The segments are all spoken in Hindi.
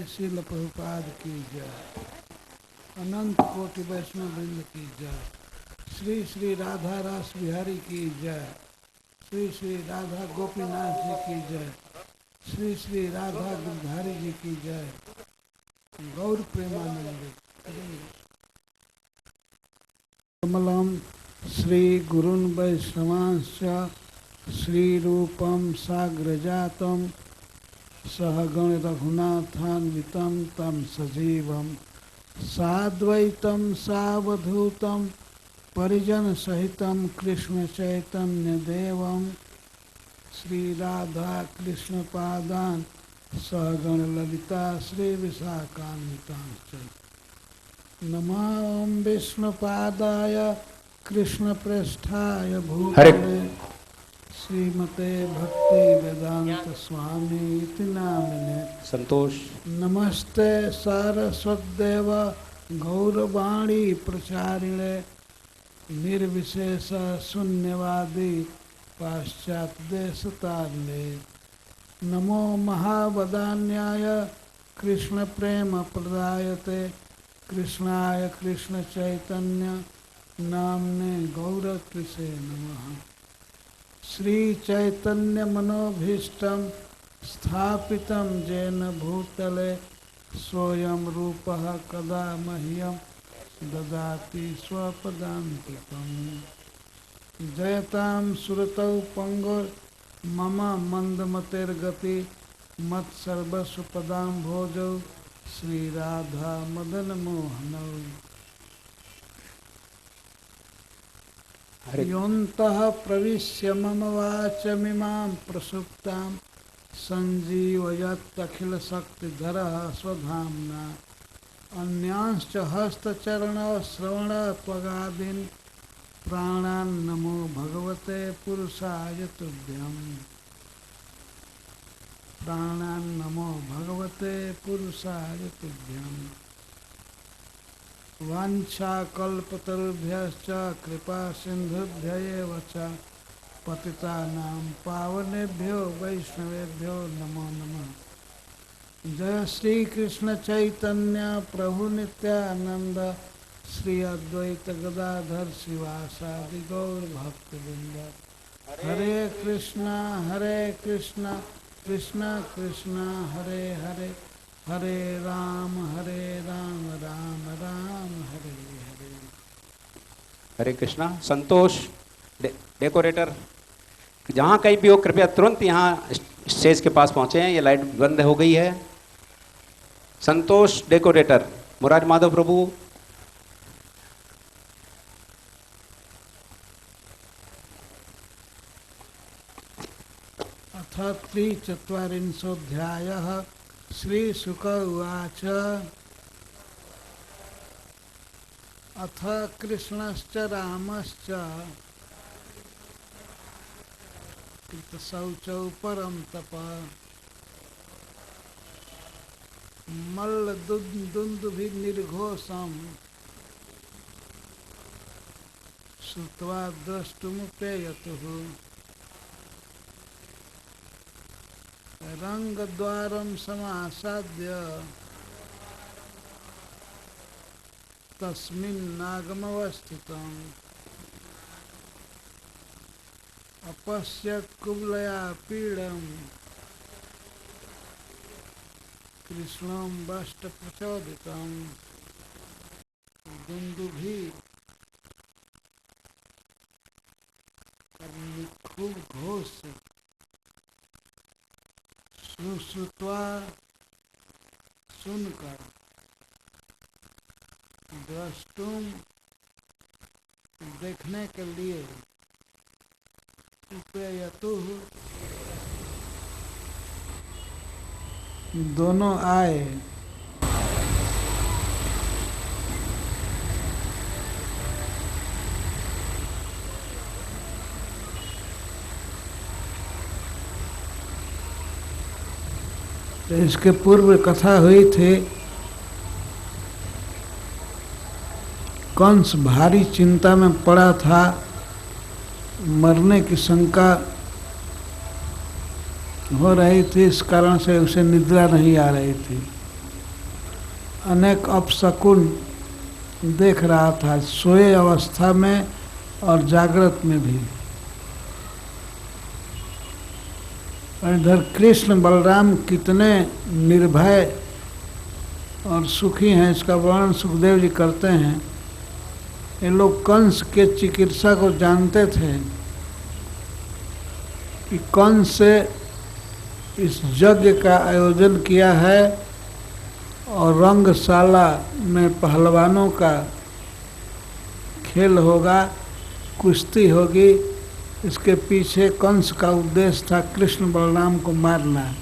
पूज्य श्रील प्रभुपाद की जय। अनंत कोटि वैष्णव वृंद की जय। श्री श्री राधा रास बिहारी की जय। श्री श्री राधा गोपीनाथ जी की जय। श्री श्री राधा गिरधारी जी की जय। गौर प्रेमानंद। कमलम श्री गुरुन् वैष्णवांश्च श्री रूपम साग्रजातम सहगण रघुनाथान्वितं तं सजीवं साद्वैतं सावधूतं परिजन सहितं कृष्ण चैतन्य देवं श्री राधा कृष्ण पादान सहगण ललिता श्री विशाखान्वितांश्च। नमः विष्णुपादाय कृष्ण पृष्ठाय भूतले श्रीमते भक्ति वेदांत स्वामी इति नामिने। संतोष। नमस्ते सारस्वतदेव गौरवाणी प्रचारिणे निर्विशेष शून्यवादी पाश्चात्य देशतारिणे। नमो महावदान्याय कृष्ण प्रेम प्रदायते कृष्णाय कृष्ण चैतन्य नामने गौरकृषे नमः। श्री चैतन्य मनोभीष्टं स्थापितं येन भूतले स्वयं रूपः कदा मह्यं ददाति स्वपदान्तिकम्। जयतां सुरतौ पंगुर्मम मंदमतिर्गति मत्सर्वस्व पदाम्भोजौ श्री राधा मदन मोहनौ। योऽन्तः प्रविश्य मम वाचमिमां प्रसुप्तां सञ्जीवयत्यखिलशक्तिधरः स्वधाम्ना। अन्यांश्च हस्तचरणश्रवणत्वगादीन् प्राणान् नमो भगवते पुरुषाय तुभ्यम्। प्राणान् नमो भगवते पुरुषाय तुभ्यम्। वाञ्छाकल्पतरुभ्यश्च कृपा सिन्धुभ्यैव च पतितानां पावनेभ्यो वैष्णवेभ्यो नमो नमः। जय श्री कृष्ण चैतन्य प्रभु नित्यानंद श्री अद्वैत गदाधर शिवासादि गौर भक्तवृंद। हरे कृष्णा कृष्णा कृष्णा हरे हरे हरे राम राम राम हरे हरे। हरे कृष्णा। संतोष डेकोरेटर जहाँ कहीं भी हो कृपया तुरंत यहाँ स्टेज के पास पहुँचे हैं। ये लाइट बंद हो गई है। संतोष डेकोरेटर मुरारी माधव प्रभु। अथ 3:44 श्रीशुक उवाच। अथ कृष्णश्च रामश्च कृतशौचौ परं तप मल्लदुन्दुभिर्निर्घोषं श्रुत्वा द्रष्टुमुपेयतुः। रंगद्वारं समासाद्य तस्मिन्नागमवस्थितम् अपश्यत् कुवलया पीडम् कृष्णं वष्टप्रचोदितं। दुन्दुभि खूब घोष से सुश्रुत्वा सुनकर द्रष्टुम देखने के लिए उपेयतुः दोनों आए। तो इसके पूर्व कथा हुई थी। कंस भारी चिंता में पड़ा था, मरने की शंका हो रही थी, इस कारण से उसे निद्रा नहीं आ रही थी। अनेक अपशकुन देख रहा था, सोए अवस्था में और जागृत में भी। और इधर कृष्ण बलराम कितने निर्भय और सुखी हैं, इसका वर्णन सुखदेव जी करते हैं। ये लोग कंस के चिकित्सा को जानते थे कि कंस से इस यज्ञ का आयोजन किया है और रंगशाला में पहलवानों का खेल होगा, कुश्ती होगी। इसके पीछे कंस का उद्देश्य था कृष्ण बलराम को मारना।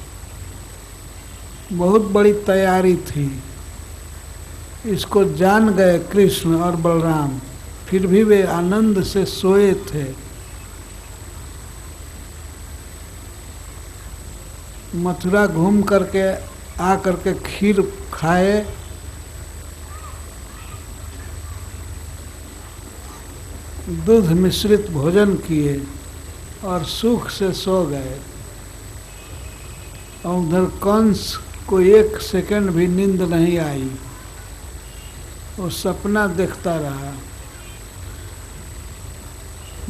बहुत बड़ी तैयारी थी। इसको जान गए कृष्ण और बलराम, फिर भी वे आनंद से सोए थे। मथुरा घूम करके आ करके खीर खाए, दूध मिश्रित भोजन किए और सुख से सो गए। और उधर कंस को एक सेकंड भी नींद नहीं आई, वो सपना देखता रहा,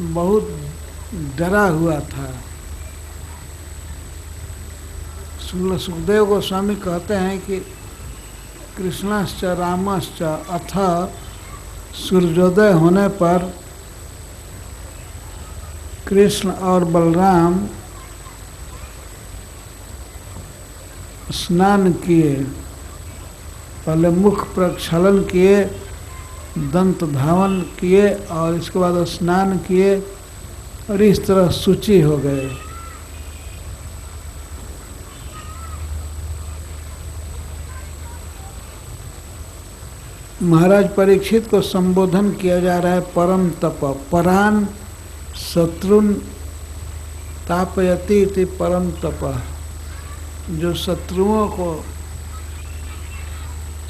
बहुत डरा हुआ था। सुखदेव गोस्वामी कहते हैं कि कृष्णश्च रामश्च अथ सूर्योदय होने पर कृष्ण और बलराम स्नान किए। पहले मुख प्रक्षालन किए, दंत धावन किए और इसके बाद स्नान किए और इस तरह शुचि हो गए। महाराज परीक्षित को संबोधन किया जा रहा है परम तप। परान शत्रुन तापयति इति परम तप। जो शत्रुओं को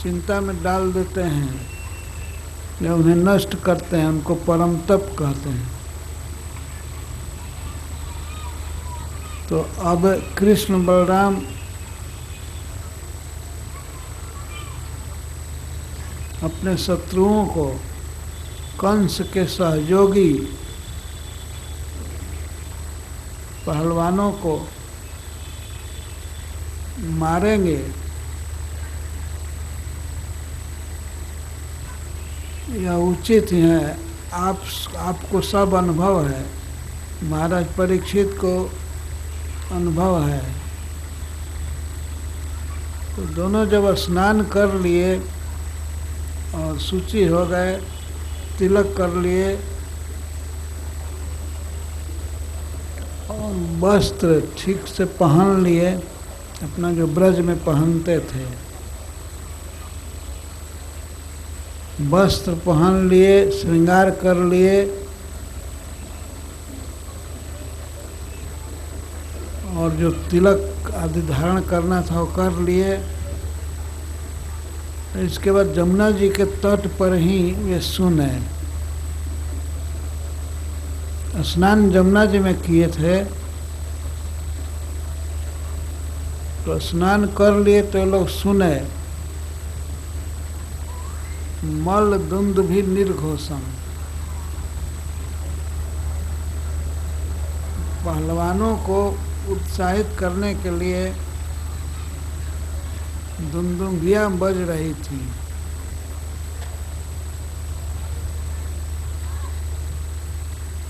चिंता में डाल देते हैं या उन्हें नष्ट करते हैं, उनको परम तप कहते हैं। तो अब कृष्ण बलराम अपने शत्रुओं को, कंस के सहयोगी पहलवानों को मारेंगे। यह उचित है। आपको सब अनुभव है, महाराज परीक्षित को अनुभव है। तो दोनों जब स्नान कर लिए और शुचि हो गए, तिलक कर लिए और वस्त्र ठीक से पहन लिए, अपना जो ब्रज में पहनते थे वस्त्र पहन लिए, श्रृंगार कर लिए और जो तिलक आदि धारण करना था वो कर लिए। इसके बाद जमुना जी के तट पर ही वे सुने। स्नान जमुना जी में किए थे, तो स्नान कर लिए तो लोग सुने। मल दुंद भी निर्घोषम। पहलवानों को उत्साहित करने के लिए दुंदुभियां बज रही थी।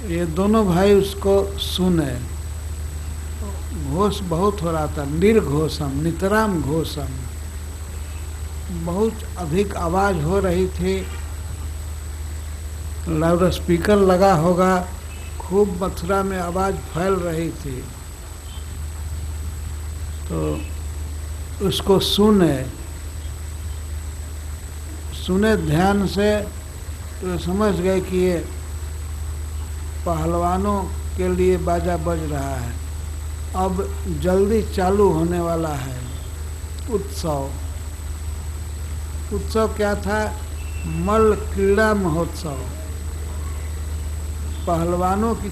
ये दोनों भाई उसको सुने। घोष बहुत हो रहा था, निर्घोषम, नितराम घोषम, बहुत अधिक आवाज हो रही थी। लाउड स्पीकर लगा होगा, खूब मथुरा में आवाज फैल रही थी। तो उसको सुने ध्यान से, तो समझ गए कि ये पहलवानों के लिए बाजा बज रहा है, अब जल्दी चालू होने वाला है उत्सव। उत्सव क्या था? मल्ल क्रीड़ा महोत्सव। पहलवानों की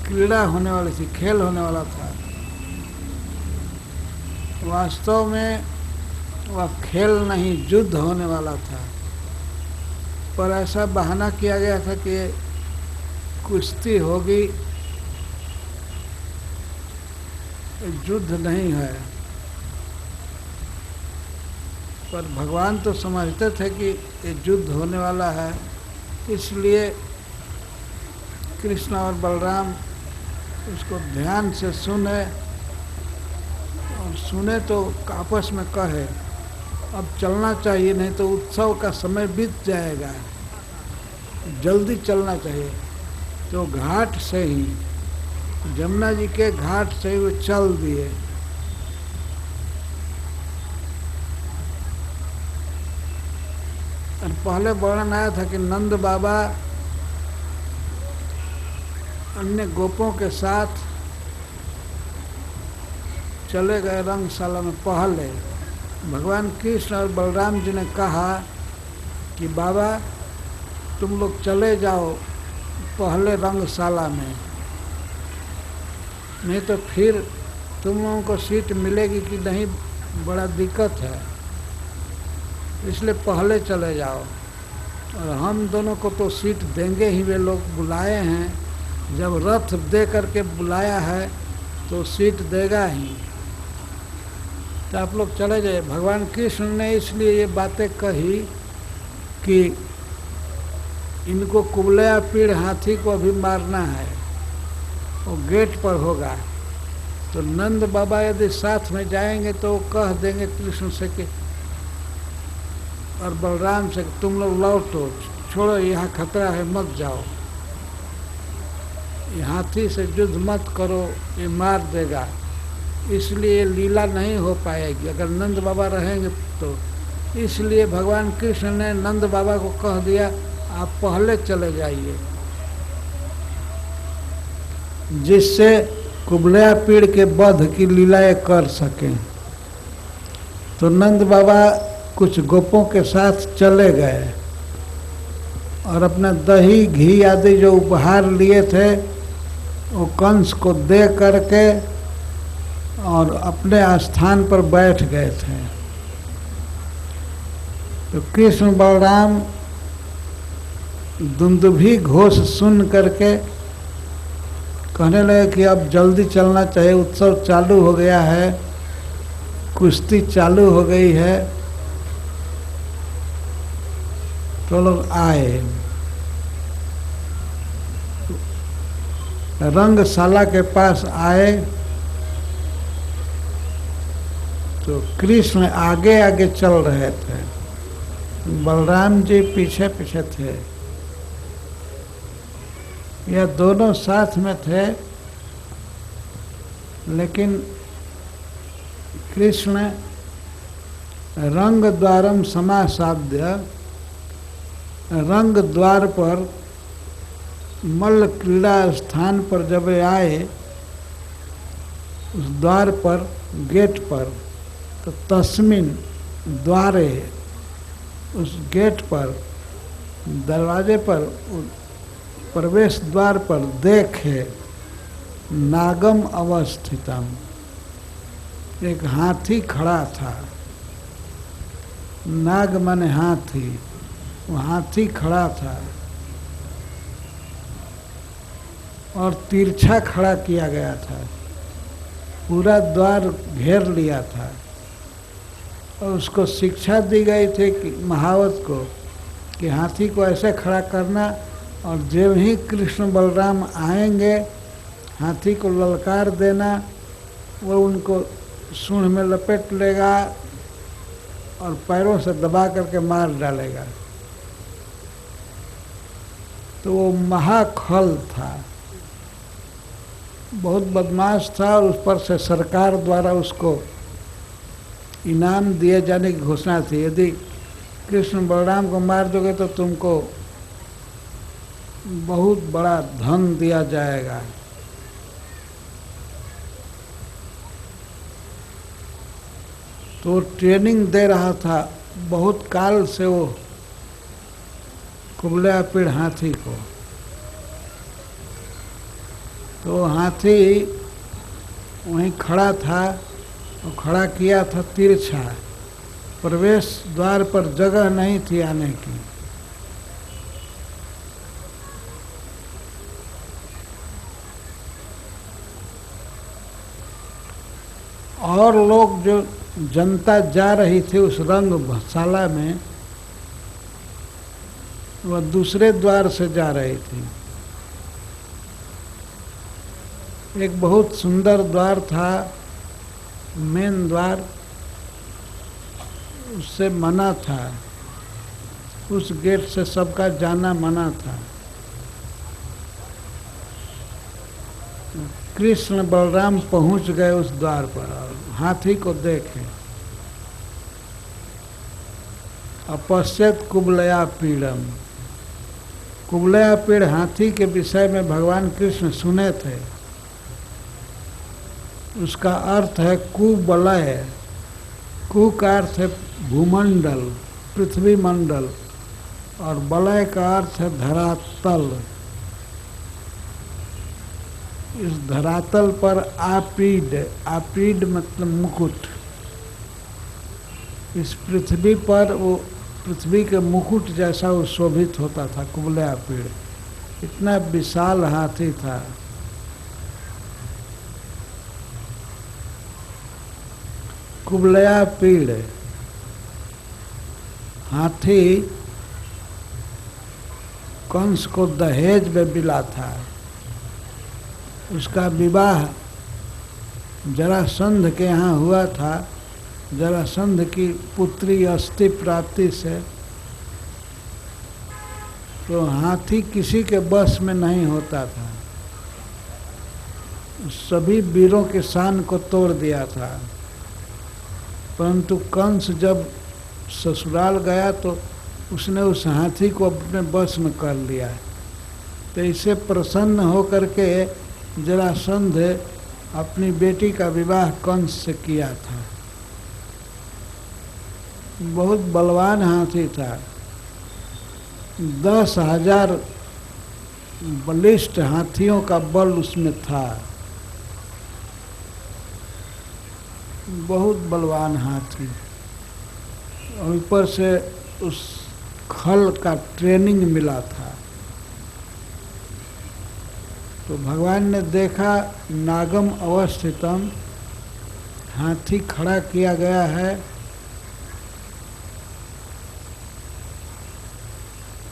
क्रीड़ा होने वाली थी, खेल होने वाला था। वास्तव में वह खेल नहीं युद्ध होने वाला था, पर ऐसा बहाना किया गया था कि कुश्ती होगी, युद्ध नहीं है। पर भगवान तो समझते थे कि ये युद्ध होने वाला है, इसलिए कृष्ण और बलराम उसको ध्यान से सुने, और सुने तो आपस में कहे अब चलना चाहिए, नहीं तो उत्सव का समय बीत जाएगा, जल्दी चलना चाहिए। तो घाट से ही, जमुना जी के घाट से ही वो चल दिए। और पहले वर्णन आया था कि नंद बाबा अन्य गोपों के साथ चले गए रंगशाला में। पहले भगवान कृष्ण और बलराम जी ने कहा कि बाबा तुम लोग चले जाओ पहले रंगशाला में, नहीं तो फिर तुम लोगों को सीट मिलेगी कि नहीं, बड़ा दिक्कत है, इसलिए पहले चले जाओ। और हम दोनों को तो सीट देंगे ही, वे लोग बुलाए हैं, जब रथ दे करके बुलाया है तो सीट देगा ही, तो आप लोग चले जाए। भगवान कृष्ण ने इसलिए ये बातें कही कि इनको कुबलया पीड़ हाथी को अभी मारना है, वो गेट पर होगा। तो नंद बाबा यदि साथ में जाएंगे तो वो कह देंगे कृष्ण से कि और बलराम से कि तुम लोग लौटो, छोड़ो, यहाँ खतरा है, मत जाओ, ये हाथी से युद्ध मत करो, ये मार देगा। इसलिए लीला नहीं हो पाएगी अगर नंद बाबा रहेंगे तो। इसलिए भगवान कृष्ण ने नंद बाबा को कह दिया आप पहले चले जाइए, जिससे कुबलया पीड़ के वध की लीलाएं कर सकें। तो नंद बाबा कुछ गोपों के साथ चले गए और अपना दही घी आदि जो उपहार लिए थे वो कंस को दे करके और अपने स्थान पर बैठ गए थे। तो कृष्ण बलराम दुंदुभी घोष सुन करके कहने लगे कि अब जल्दी चलना चाहिए, उत्सव चालू हो गया है, कुश्ती चालू हो गई है। तो लोग आए, रंगशाला के पास आए तो कृष्ण आगे आगे चल रहे थे, बलराम जी पीछे पीछे थे। यह दोनों साथ में थे, लेकिन कृष्ण रंग द्वारम समासाद्य, रंग द्वार पर मल्ल क्रीड़ा स्थान पर जब आए, उस द्वार पर, गेट पर, तो तस्मिन द्वारे, उस गेट पर, दरवाजे पर, प्रवेश द्वार पर देखे नागम अवस्थितम, एक हाथी खड़ा था। नाग माने हाथी, वो हाथी खड़ा था और तिरछा खड़ा किया गया था, पूरा द्वार घेर लिया था। और उसको शिक्षा दी गई थी कि महावत को कि हाथी को ऐसे खड़ा करना, और जब ही कृष्ण बलराम आएंगे हाथी को ललकार देना, वो उनको सूंड में लपेट लेगा और पैरों से दबा करके मार डालेगा। तो वो महाखल था, बहुत बदमाश था, और उस पर से सरकार द्वारा उसको इनाम दिए जाने की घोषणा थी। यदि कृष्ण बलराम को मार दोगे तो तुमको बहुत बड़ा धन दिया जाएगा। तो ट्रेनिंग दे रहा था बहुत काल से वो कुबलया पीड़ हाथी को। तो हाथी वहीं खड़ा था, और खड़ा किया था तिरछा, प्रवेश द्वार पर जगह नहीं थी आने की। और लोग जो जनता जा रही थी उस रंगशाला में, वह दूसरे द्वार से जा रही थी। एक बहुत सुंदर द्वार था, मेन द्वार, उससे मना था, उस गेट से सबका जाना मना था। कृष्ण बलराम पहुंच गए उस द्वार पर और हाथी को देखे। अपश्यत कुबलया पीड़म। कुबलया पीड़ हाथी के विषय में भगवान कृष्ण सुने थे। उसका अर्थ है कुबलय। कु का अर्थ है भूमंडल, पृथ्वी मंडल, और बलय का अर्थ है धरातल। इस धरातल पर आपीड, आपीड मतलब मुकुट। इस पृथ्वी पर वो पृथ्वी के मुकुट जैसा वो शोभित होता था कुबलया पीड़। इतना विशाल हाथी था। कुबलया पीड़ हाथी कंस को दहेज में मिला था। उसका विवाह जरासंध के यहाँ हुआ था। जरासंध की पुत्री अस्थि प्राप्ति से। तो हाथी किसी के बस में नहीं होता था। सभी वीरों के शान को तोड़ दिया था। परंतु कंस जब ससुराल गया तो उसने उस हाथी को अपने बस में कर लिया। तो इससे प्रसन्न होकर के जरासंध अपनी बेटी का विवाह कंस से किया था। बहुत बलवान हाथी था। 10,000 बलिष्ठ हाथियों का बल उसमें था। बहुत बलवान हाथी। और ऊपर से उस खल का ट्रेनिंग मिला था। तो भगवान ने देखा नागम अवस्थितम, हाथी खड़ा किया गया है।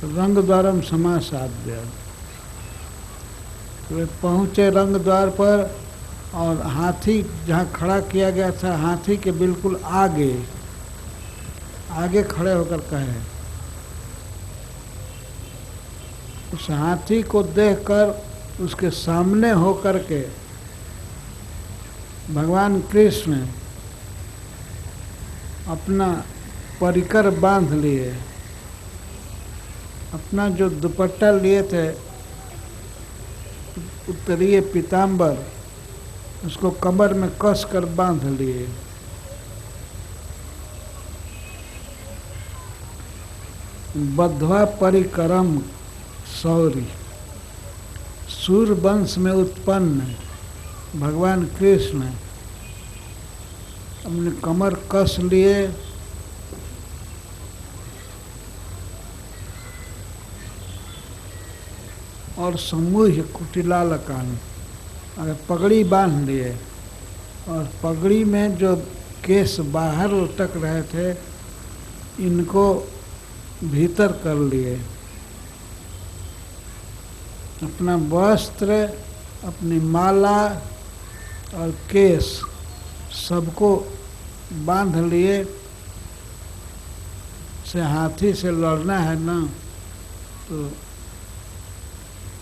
रंग द्वारम समासाद्य। वे पहुँचे रंग द्वार पर और हाथी जहाँ खड़ा किया गया था, हाथी के बिल्कुल आगे आगे खड़े होकर कहे। उस हाथी को देखकर उसके सामने होकर के भगवान कृष्ण अपना परिकर बांध लिए। अपना जो दुपट्टा लिए थे, उत्तरीय पीताम्बर, उसको कमर में कस कर बांध लिए। बद्ध्वा परिकरम सौरी। सूर वंश में उत्पन्न भगवान कृष्ण अपने कमर कस लिए और समूह कुटिलालकान, पगड़ी बांध लिए। और पगड़ी में जो केस बाहर लटक रहे थे, इनको भीतर कर लिए। अपना वस्त्र, अपनी माला और केस सबको बांध लिए। से हाथी से लड़ना है ना, तो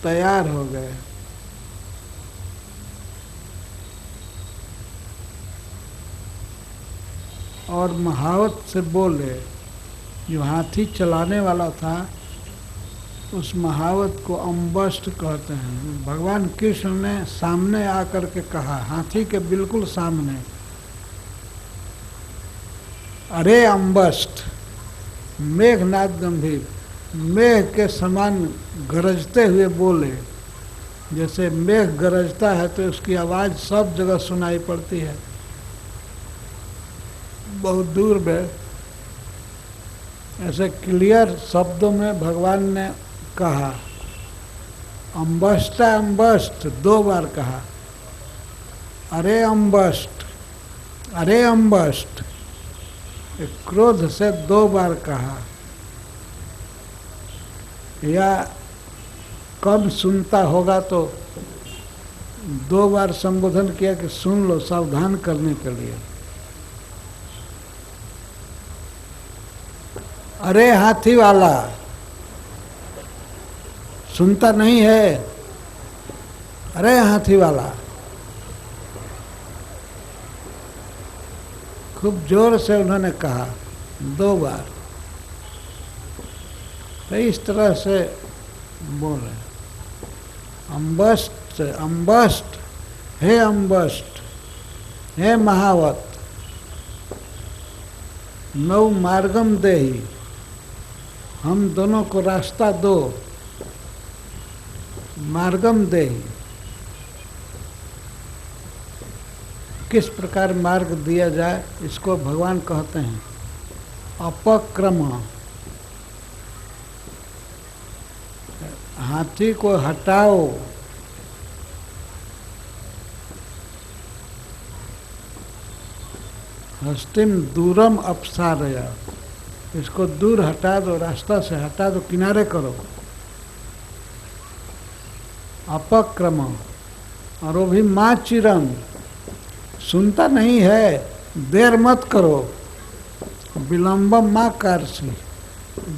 तैयार हो गए। और महावत से बोले। जो हाथी चलाने वाला था, उस महावत को अम्बस्ट कहते हैं। भगवान कृष्ण ने सामने आकर के कहा, हाथी के बिल्कुल सामने, अरे अम्बस्ट, मेघनाद गंभीर। मेघ के समान गरजते हुए बोले। जैसे मेघ गरजता है तो उसकी आवाज़ सब जगह सुनाई पड़ती है। बहुत दूर में ऐसे क्लियर शब्दों में भगवान ने कहा। अम्बष्टा अम्बष्ट 2 बार कहा, अरे अम्बष्ट, अरे अम्बष्ट, क्रोध से 2 बार कहा। या कम सुनता होगा तो 2 बार संबोधन किया कि सुन लो, सावधान करने के लिए। अरे हाथी वाला, सुनता नहीं है, अरे हाथी वाला। खूब जोर से उन्होंने कहा 2 बार। तो इस तरह से बोल रहे, अम्बष्ट अम्बष्ट, हे अम्बष्ट, हे महावत, नौ मार्गम देहि, हम दोनों को रास्ता दो। मार्गम देहि, किस प्रकार मार्ग दिया जाए इसको भगवान कहते हैं अपक्रम। हाथी को हटाओ, हस्तिम दूरम अपसारया, इसको दूर हटा दो, रास्ता से हटा दो, किनारे करो। अपक्रम, और वो भी माँ चिरम, सुनता नहीं है, देर मत करो। विलंबम माँ कारसी,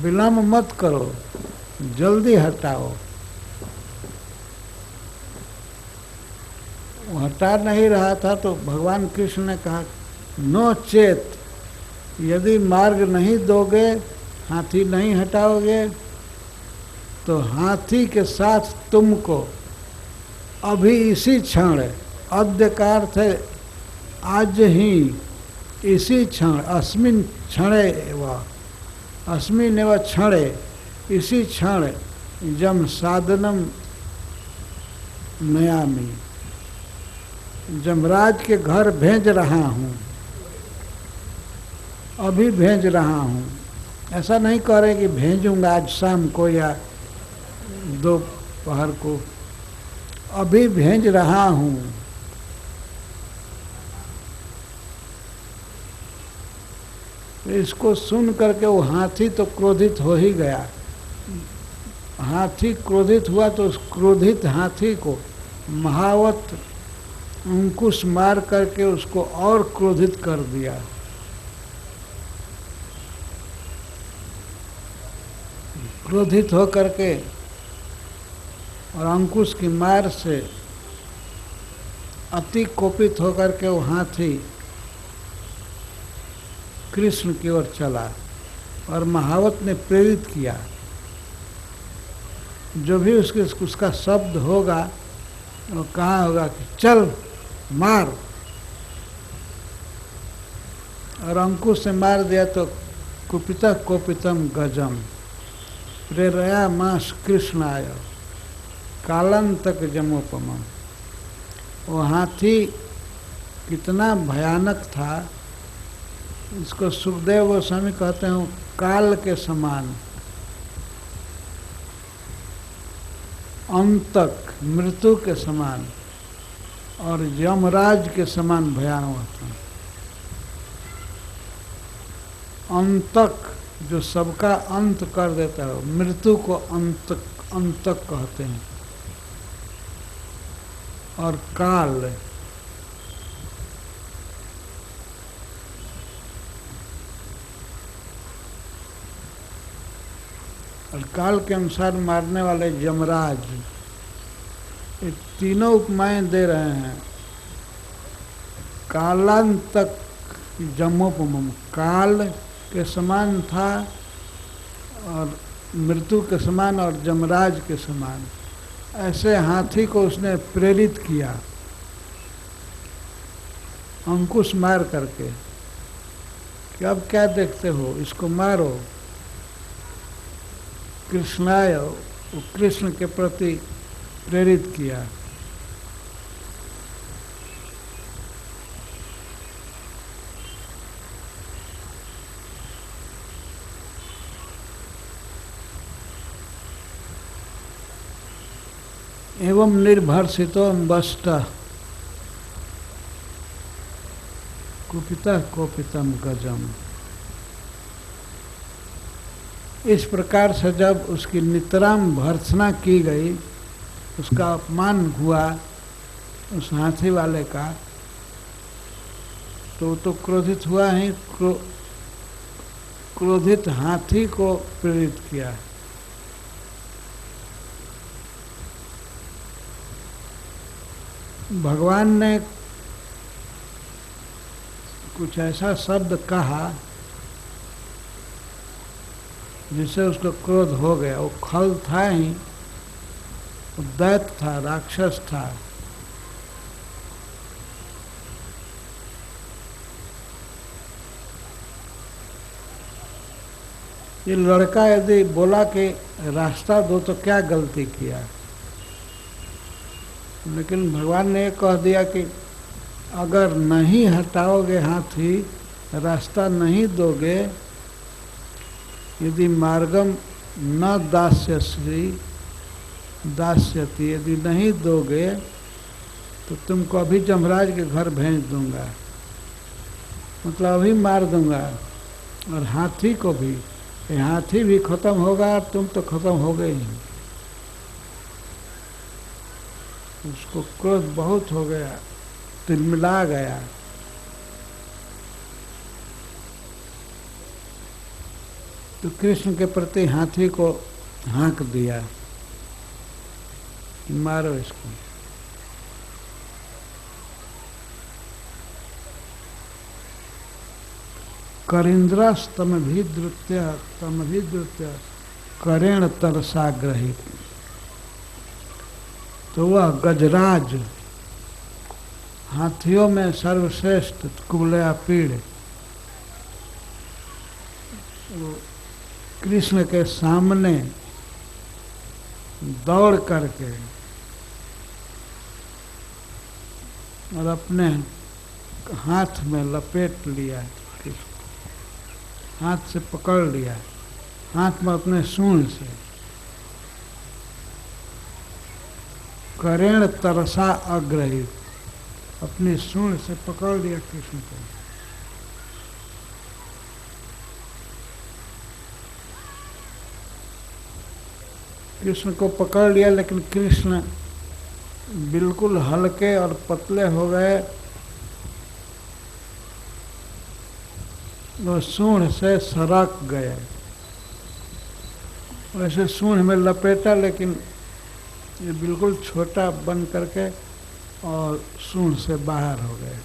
विलंब मत करो, जल्दी हटाओ। वो हटा नहीं रहा था तो भगवान कृष्ण ने कहा नो चेत, यदि मार्ग नहीं दोगे, हाथी नहीं हटाओगे, तो हाथी के साथ तुमको अभी इसी क्षण, अद्य का अर्थ है आज ही, इसी क्षण, अस्मिन क्षणे व अस्मिन एव क्षणे, इसी क्षण जम साधनम नयामी, जमराज के घर भेज रहा हूँ, अभी भेज रहा हूँ। ऐसा नहीं कह रहे कि भेजूंगा आज शाम को या दोपहर को, अभी भेज रहा हूँ। इसको सुन करके वो हाथी तो क्रोधित हो ही गया। हाथी क्रोधित हुआ तो उस क्रोधित हाथी को महावत अंकुश मार करके उसको और क्रोधित कर दिया। क्रोधित हो करके और अंकुश की मार से अति कोपित होकर के वो हाथी कृष्ण की ओर चला और महावत ने प्रेरित किया। जो भी उसका शब्द होगा वो कहा होगा कि चल मार, और अंकुश से मार दिया तो कुपिता कोपितम गजम प्रेरया मास कृष्णाय कालांतक जमोपमम। वो हाथी कितना भयानक था, इसको सुखदेव गोस्वामी कहते हैं काल के समान, अंतक मृत्यु के समान और यमराज के समान भयानक था। अंतक जो सबका अंत कर देता है, मृत्यु को अंतक कहते हैं। और काल और काल के अनुसार मारने वाले यमराज, ये तीनों उपमाएं दे रहे हैं। कालांतक जमोपम, काल के समान था और मृत्यु के समान और यमराज के समान। ऐसे हाथी को उसने प्रेरित किया अंकुश मार करके कि अब क्या देखते हो, इसको मारो। कृष्णाय, वो कृष्ण के प्रति प्रेरित किया। एवं निर्भर्षितो वष्ट कुपिता कोपितम गजम। इस प्रकार से जब उसकी नितराम भर्त्सना की गई, उसका अपमान हुआ उस हाथी वाले का, तो क्रोधित हुआ ही, क्रोधित हाथी को प्रेरित किया। भगवान ने कुछ ऐसा शब्द कहा जिससे उसको क्रोध हो गया। वो खल था ही, वो दैत्य था, राक्षस था। ये लड़का यदि बोला कि रास्ता दो तो क्या गलती किया, लेकिन भगवान ने कह दिया कि अगर नहीं हटाओगे हाथी, रास्ता नहीं दोगे, यदि मार्गम न दास्यश्री दास्यति, यदि नहीं दोगे तो तुमको अभी जमराज के घर भेज दूंगा, मतलब अभी मार दूंगा, और हाथी को भी। ये हाथी भी खत्म होगा और तुम तो खत्म हो गए ही। उसको क्रोध बहुत हो गया, तिलमिला गया। तो कृष्ण के प्रति हाथी को हाँक दिया, मारो इसको। करिंद्रस्तमभिद्रुत्य तमभिद्रुत्य करेण तरसाग्रहित। तो वह गजराज, हाथियों में सर्वश्रेष्ठ कुबलयापीड़, कृष्ण के सामने दौड़ करके और अपने हाथ में लपेट लिया, हाथ से पकड़ लिया, हाथ में अपने सूंड से करेण तरसा अग्रहित, अपनी सूंड से पकड़ लिया कृष्ण को। कृष्ण को पकड़ लिया, लेकिन कृष्ण बिल्कुल हल्के और पतले हो गए। वो सूंड से सरक गए। वैसे सूंड में लपेटा, लेकिन ये बिल्कुल छोटा बन करके और सूंड से बाहर हो गए।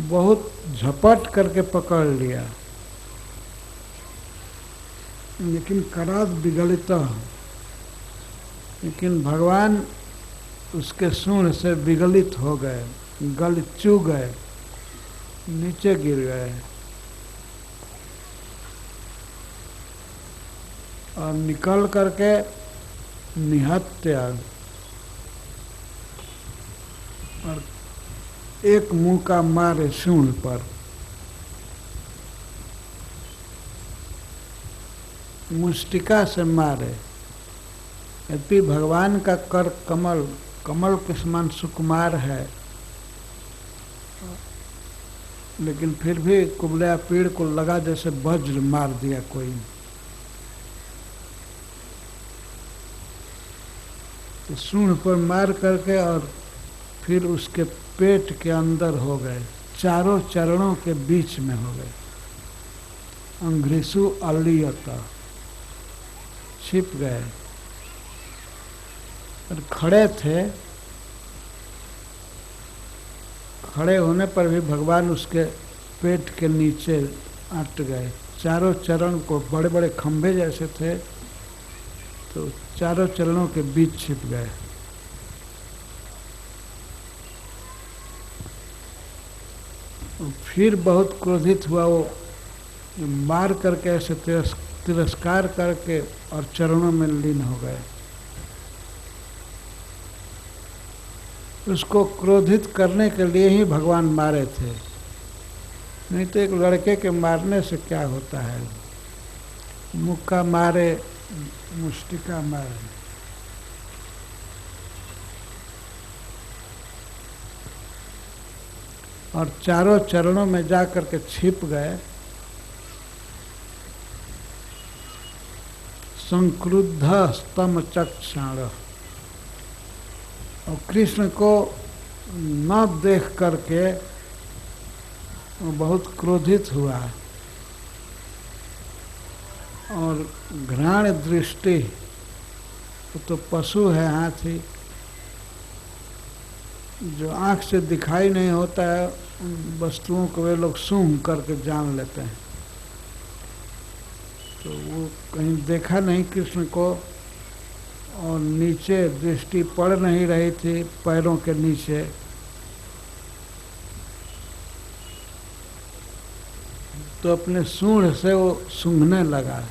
बहुत झपट करके पकड़ लिया, लेकिन कराद विगलित, लेकिन भगवान उसके सूंड से विगलित हो गए, गल चू गए, नीचे गिर गए और निकल करके निहत्या, और एक मुंह का मारे सूंड पर। मुष्टिका से मारे। यद्यपि भगवान का कर कमल कमल के समान सुकुमार है, लेकिन फिर भी कुबलयापीड़ को लगा जैसे वज्र मार दिया कोई। तो सूंड पर मार करके और फिर उसके पेट के अंदर हो गए, चारों चरणों के बीच में हो गए। अंघ्रिसु अलियता, छिप गए। और खड़े थे, खड़े होने पर भी भगवान उसके पेट के नीचे अट गए। चारों चरण को बड़े बड़े खंभे जैसे थे, तो चारों चरणों के बीच छिप गए। फिर बहुत क्रोधित हुआ, वो मार करके ऐसे तिरस्कार करके और चरणों में लीन हो गए। उसको क्रोधित करने के लिए ही भगवान मारे थे, नहीं तो एक लड़के के मारने से क्या होता है, मुक्का मारे मुष्टिका मारे। और चारों चरणों में जा कर के छिप गए। संक्रुद्ध स्तम चक्षाण, और कृष्ण को न देख करके वो बहुत क्रोधित हुआ और घ्राण दृष्टि, तो पशु है हाथी, जो आँख से दिखाई नहीं होता है उन वस्तुओं को वे लोग सूंघ करके जान लेते हैं। तो वो कहीं देखा नहीं कृष्ण को, और नीचे दृष्टि पड़ नहीं रही थी पैरों के नीचे। तो अपने सूंड से वो सूंघने लगा,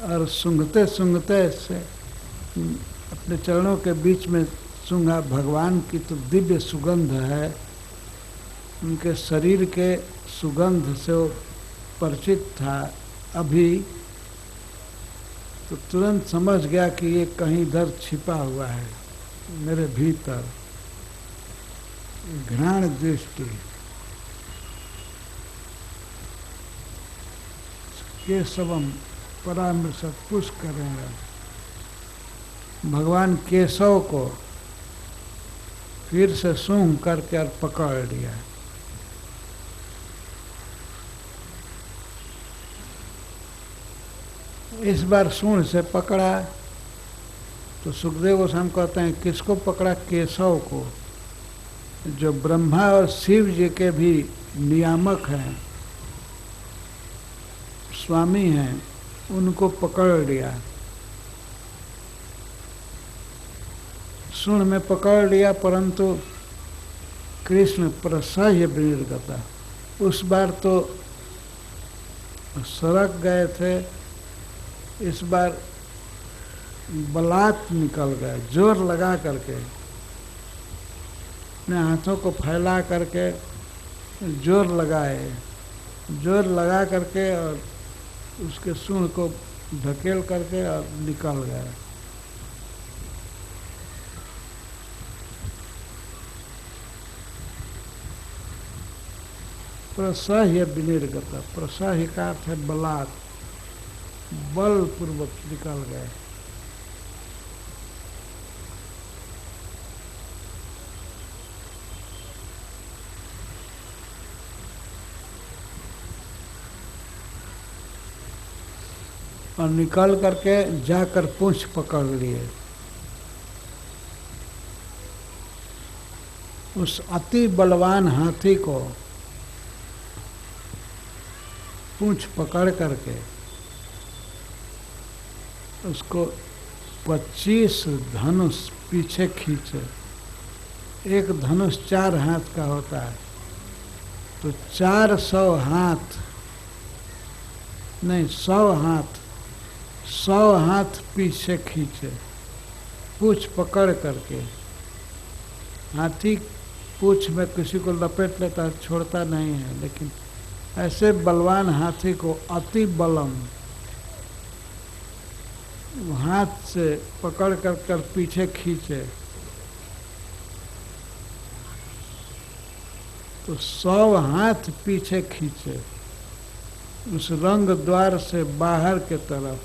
और सूंघते सूंघते से अपने चरणों के बीच में सूंघा। भगवान की तो दिव्य सुगंध है, उनके शरीर के सुगंध से वो परिचित था अभी। तो तुरंत समझ गया कि ये कहीं इधर छिपा हुआ है मेरे भीतर। घ्राण दृष्टि, केशवम परामृशत पुष्करेण, भगवान केशव को फिर से सूंघ करके और पकड़ लिया। इस बार सूंड से पकड़ा तो सुखदेव गोस्वामी कहते हैं किसको पकड़ा? केशव को, जो ब्रह्मा और शिव जी के भी नियामक हैं, स्वामी हैं, उनको पकड़ लिया। सूंड में पकड़ लिया, परंतु कृष्ण प्रसह्य विनिर्गता, उस बार तो सरक गए थे, इस बार बलात् निकल गए, जोर लगा करके अपने हाथों को फैला करके जोर लगाए, जोर लगा करके और उसके सूंड को ढकेल करके और निकल गए। प्रसह्य विनिर्गता, प्रसह्य का अर्थ है बलात्, बल पूर्वक निकल गए। और निकल करके जाकर पूंछ पकड़ लिए। उस अति बलवान हाथी को पूंछ पकड़ करके उसको 25 धनुष पीछे खींचे। एक धनुष 4 हाथ का होता है, तो 400 हाथ नहीं, 100 हाथ पीछे खींचे, पूंछ पकड़ करके। हाथी पूंछ में किसी को लपेट लेता है, छोड़ता नहीं है, लेकिन ऐसे बलवान हाथी को अति बलम हाथ से पकड़ कर पीछे खींचे तो 100 हाथ पीछे खींचे उस रंग द्वार से बाहर के तरफ।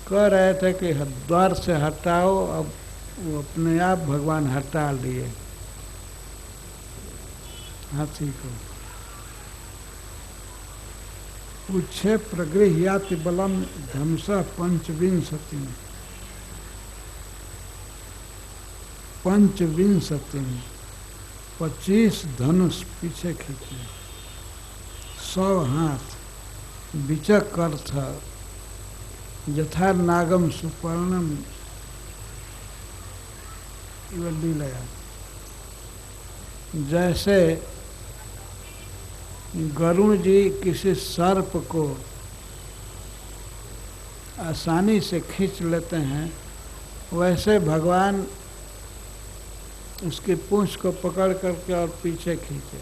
कह रहे थे कि द्वार से हटाओ, अब वो अपने आप भगवान हटा लिए हाथी को। उच्छे प्रगृह्याति बलम धनुषः 25 25 धनुष पीछे खींचे, 100 हाथ विचक अर्थ यथा नागम सुपर्णम लीलया, जैसे गरुण जी किसी सर्प को आसानी से खींच लेते हैं, वैसे भगवान उसकी पूंछ को पकड़ करके और पीछे खींचे।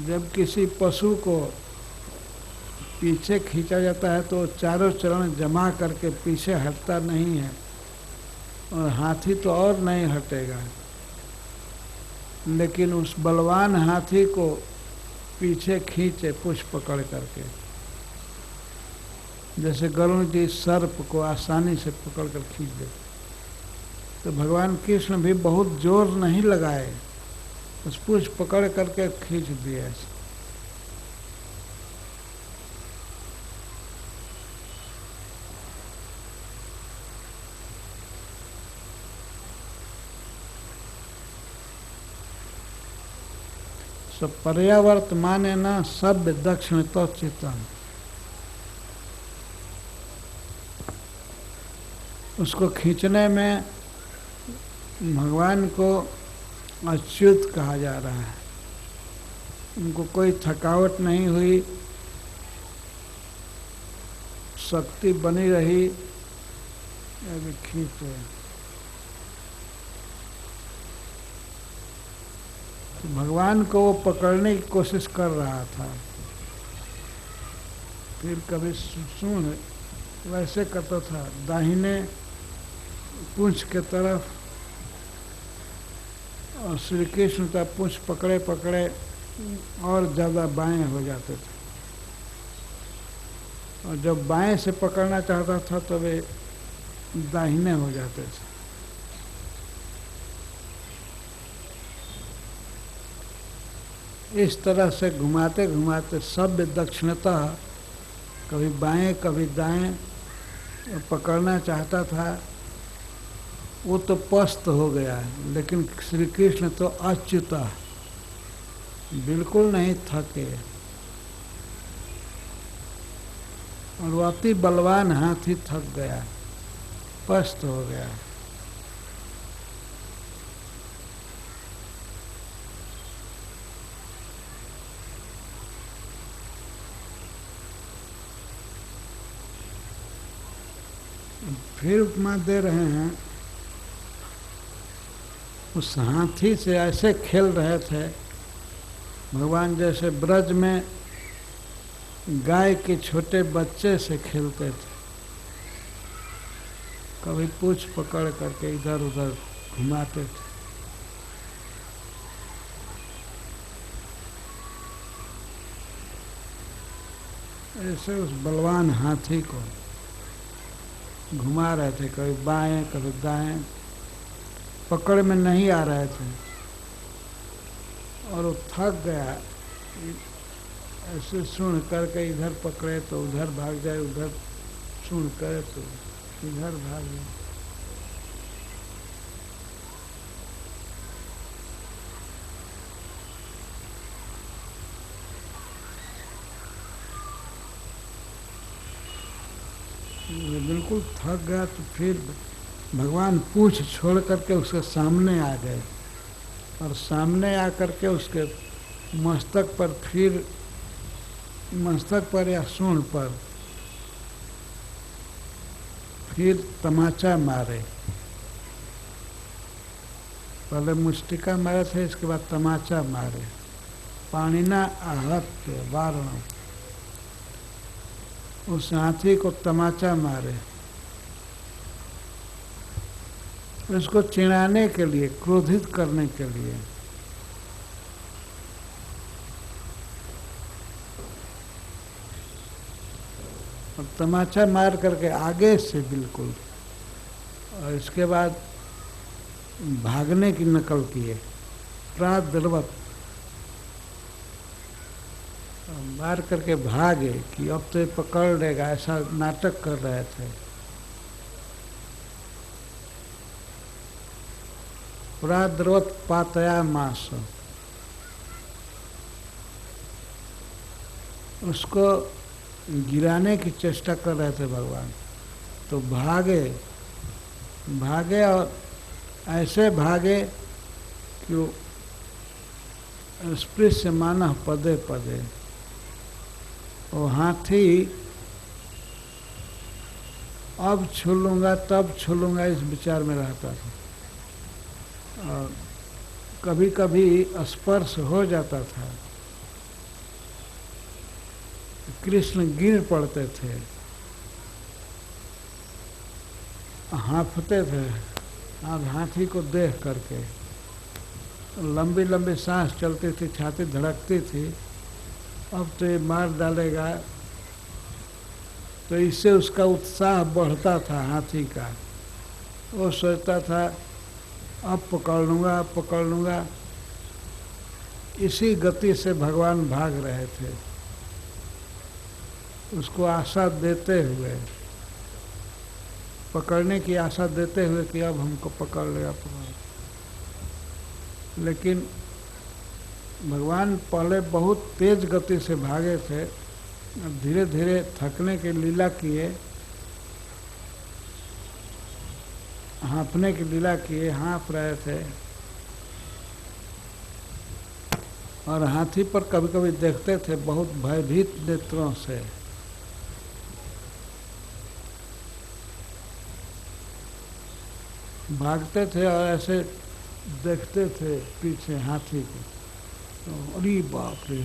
जब किसी पशु को पीछे खींचा जाता है तो चारों चरण जमा करके पीछे हटता नहीं है, और हाथी तो और नहीं हटेगा। लेकिन उस बलवान हाथी को पीछे खींचे पूंछ पकड़ करके, जैसे गरुड़ जी सर्प को आसानी से पकड़ कर खींच देते, तो भगवान कृष्ण भी बहुत जोर नहीं लगाए, उस पूंछ पकड़ करके खींच दिए ऐसे। तो पर्यावर्त माने न सभ्य दक्षिण तो चितन, उसको खींचने में भगवान को अच्युत कहा जा रहा है। उनको कोई थकावट नहीं हुई, शक्ति बनी रही, अभी खींचे। तो भगवान को वो पकड़ने की कोशिश कर रहा था, फिर कभी सुन वैसे करता था दाहिने पूंछ के तरफ, और श्री कृष्ण का पूंछ पकड़े पकड़े और ज़्यादा बाएं हो जाते थे, और जब बाएं से पकड़ना चाहता था तो वे दाहिने हो जाते थे। इस तरह से घुमाते घुमाते सभ्य दक्षिणता, कभी बाएं कभी दाएं पकड़ना चाहता था। वो तो पस्त हो गया, लेकिन श्री कृष्ण तो अच्युता, बिल्कुल नहीं थके, और वो अति बलवान हाथी थक गया, पस्त हो गया। फिर उपमा दे रहे हैं, उस हाथी से ऐसे खेल रहे थे भगवान, जैसे ब्रज में गाय के छोटे बच्चे से खेलते थे। कभी पूंछ पकड़ करके इधर उधर घुमाते थे। ऐसे उस बलवान हाथी को घुमा रहे थे, कभी बाएं कभी दाएं, पकड़ में नहीं आ रहे थे, और वो थक गया। ऐसे सुन करके इधर पकड़े तो उधर भाग जाए, उधर सुन करे तो इधर भाग जाए। ये बिल्कुल थक गया, तो फिर भगवान पूंछ छोड़ करके उसके सामने आ गए, और सामने आकर के उसके मस्तक पर, फिर मस्तक पर या सूंड पर फिर तमाचा मारे। पहले मुष्टिका मारे थे, इसके बाद तमाचा मारे। पाणिना आहत्य वारणम, उस हाथी को तमाचा मारे, उसको चिढ़ाने के लिए, क्रोधित करने के लिए। और तमाचा मार करके आगे से बिल्कुल, और इसके बाद भागने की नकल किए, प्राद्रवत मार करके भागे कि अब तो पकड़ लेगा, ऐसा नाटक कर रहे थे। प्राद्रवत पातया मास, उसको गिराने की चेष्टा कर रहे थे भगवान, तो भागे भागे, और ऐसे भागे कि वो स्पृश्य मानः पदे पदे। वो हाथी अब छू लूँगा तब छू लूँगा, इस विचार में रहता था। और कभी कभी स्पर्श हो जाता था, कृष्ण गिर पड़ते थे, हाँफते थे अब हाथी को देख करके, लंबी लंबी सांस चलती थी, छाती धड़कती थी, अब तो ये मार डालेगा। तो इससे उसका उत्साह बढ़ता था हाथी का। वो सोचता था अब पकड़ लूँगा, अब पकड़ लूँगा। इसी गति से भगवान भाग रहे थे, उसको आशा देते हुए, पकड़ने की आशा देते हुए कि अब हमको पकड़ लेगा, पकड़। लेकिन भगवान पहले बहुत तेज गति से भागे थे, धीरे धीरे थकने की लीला किए, हाँफने की लीला किए, हाँफ रहे थे। और हाथी पर कभी कभी देखते थे बहुत भयभीत नेत्रों से। भागते थे और ऐसे देखते थे पीछे हाथी को, तो अरे बाप रे,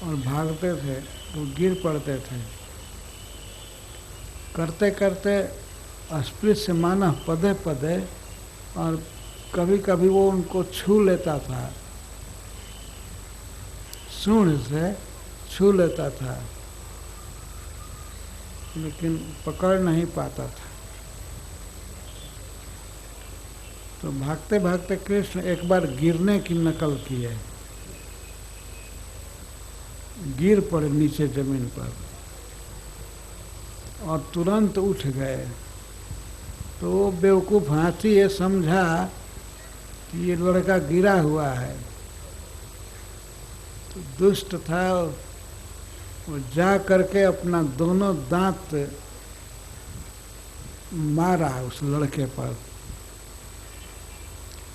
और भागते थे तो गिर पड़ते थे। करते करते अस्पृश्य मानव पदे पदे, और कभी कभी वो उनको छू लेता था, सूंड से छू लेता था, लेकिन पकड़ नहीं पाता था। तो भागते भागते कृष्ण एक बार गिरने की नकल किए, गिर पड़े नीचे जमीन पर और तुरंत उठ गए। तो वो बेवकूफ़ हाथी ये समझा कि ये लड़का गिरा हुआ है, तो दुष्ट था, वो जा करके अपना दोनों दांत मारा उस लड़के पर।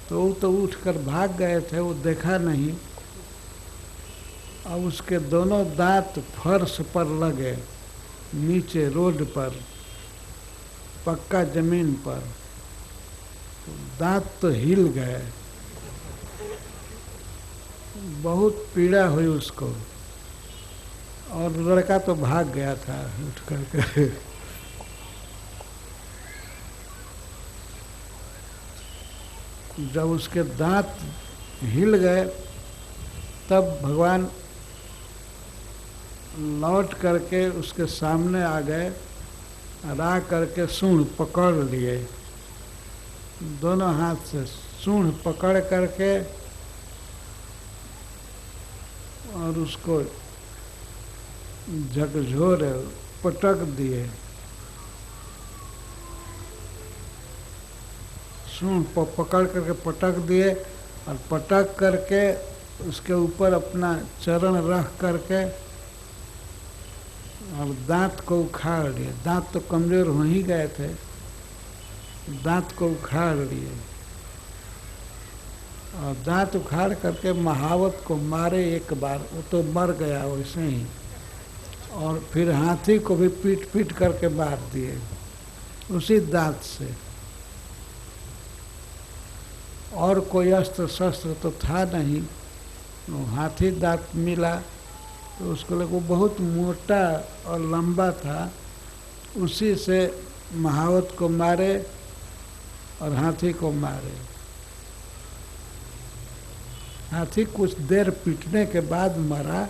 तो वो तो उठकर भाग गए थे, वो देखा नहीं। अब उसके दोनों दांत फर्श पर लगे, नीचे रोड पर, पक्का जमीन पर, तो दांत तो हिल गए, बहुत पीड़ा हुई उसको। और लड़का तो भाग गया था उठ करके। जब उसके दांत हिल गए तब भगवान लौट करके उसके सामने आ गए, और आ करके सूंड पकड़ लिए, दोनों हाथ से सूंड पकड़ करके और उसको झकझोरे पटक दिए। सूंड पकड़ करके पटक दिए, और पटक करके उसके ऊपर अपना चरण रख करके और दांत को उखाड़ लिए। दांत तो कमजोर हो ही गए थे, दांत को उखाड़ लिए, और दांत उखाड़ करके महावत को मारे एक बार, वो तो मर गया वैसे ही। और फिर हाथी को भी पीट पीट करके मार दिए उसी दांत से। और कोई अस्त्र शस्त्र तो था नहीं, वो हाथी दांत मिला तो उसको लगा वो बहुत मोटा और लंबा था, उसी से महावत को मारे और हाथी को मारे। हाथी कुछ देर पीटने के बाद मरा,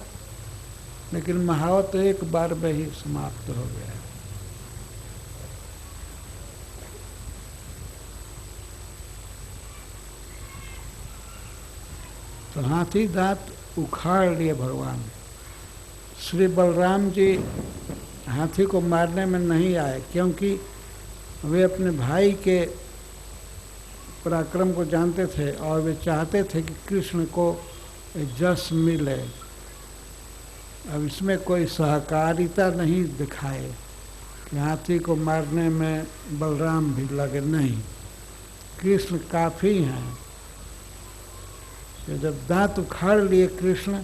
लेकिन महावत एक बार में ही समाप्त हो गया। तो हाथी दांत उखाड़ लिए भगवान। श्री बलराम जी हाथी को मारने में नहीं आए, क्योंकि वे अपने भाई के पराक्रम को जानते थे और वे चाहते थे कि कृष्ण को जस मिले। अब इसमें कोई सहकारिता नहीं दिखाए कि हाथी को मारने में बलराम भी लगे, नहीं, कृष्ण काफ़ी हैं। तो जब दांत उखाड़ लिए कृष्ण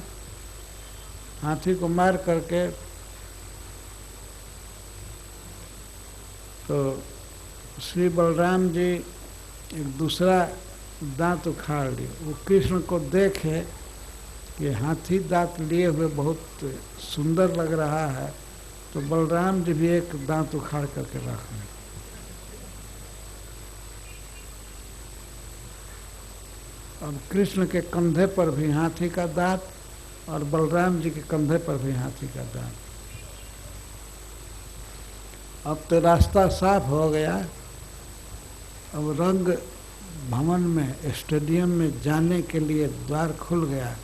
हाथी को मार करके, तो श्री बलराम जी एक दूसरा दांत उखाड़ लिए। वो कृष्ण को देखे कि हाथी दांत लिए हुए बहुत सुंदर लग रहा है, तो बलराम जी भी एक दांत उखाड़ करके रख लें। अब कृष्ण के कंधे पर भी हाथी का दांत और बलराम जी के कंधे पर भी हाथी का दांत। अब तो रास्ता साफ हो गया। अब रंग भवन में, स्टेडियम में जाने के लिए द्वार खुल गया।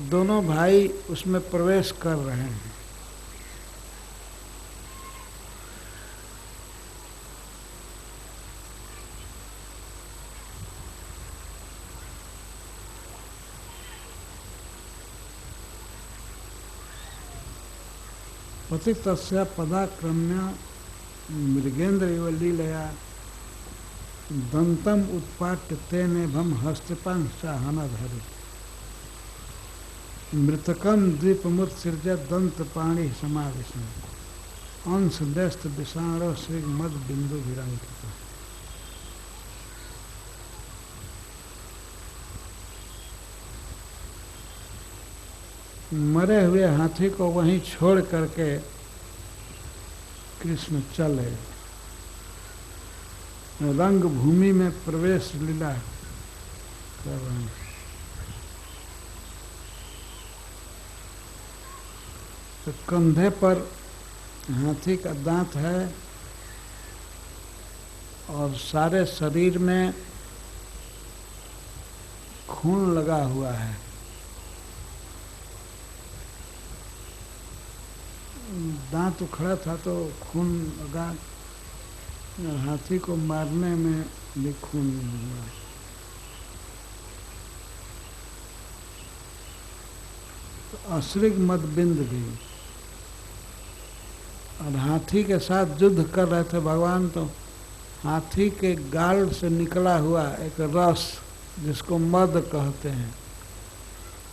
दोनों भाई उसमें प्रवेश कर रहे हैं। पतितस्य पदाक्रम्य मृगेन्द्र इव लीलया दंतम उत्पाट्य तेने भम हस्तपांशाहनधरि मृतकम द्वीपमुत्सृज दंत पाणि समाविशम अंश व्यस्त विषाणो श्री मद बिंदु विरंकित। मरे हुए हाथी को वहीं छोड़ करके कृष्ण चले, रंग भूमि में प्रवेश लीला कर रहे हैं। तो कंधे पर हाथी का दांत है और सारे शरीर में खून लगा हुआ है। दांत उखड़ा था तो खून लगा, हाथी को मारने में भी खून हुआ। तो अश्रिग मदबिंद भी, और हाथी के साथ युद्ध कर रहे थे भगवान, तो हाथी के गाल से निकला हुआ एक रस जिसको मद कहते हैं,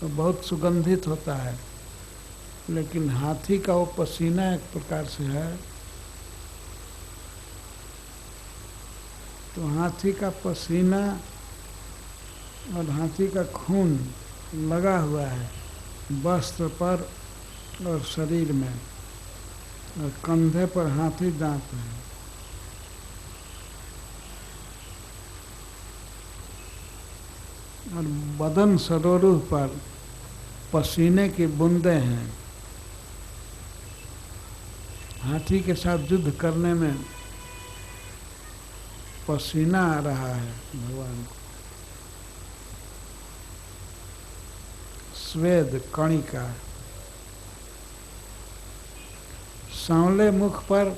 तो बहुत सुगंधित होता है, लेकिन हाथी का वो पसीना एक प्रकार से है। तो हाथी का पसीना और हाथी का खून लगा हुआ है वस्त्र पर और शरीर में, और कंधे पर हाथी दांत है। और बदन सरोरुह पर पसीने की बूंदें हैं। हाथी के साथ युद्ध करने में पसीना आ रहा है भगवान को। स्वेद कणिका, सांवले मुख पर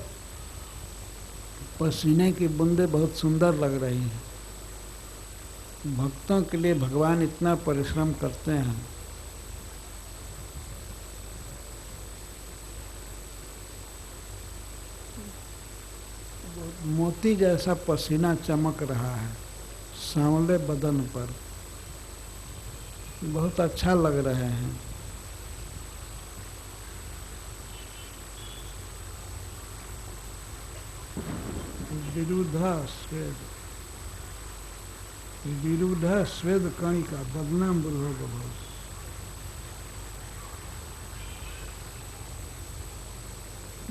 पसीने की बूंदें बहुत सुंदर लग रही हैं। भक्तों के लिए भगवान इतना परिश्रम करते हैं। मोती जैसा पसीना चमक रहा है सांवले बदन पर, बहुत अच्छा लग रहे हैं। विरुद्ध स्वेद, विरुद्ध स्वेद कणिका बदनाम बुढ़ो बहुत।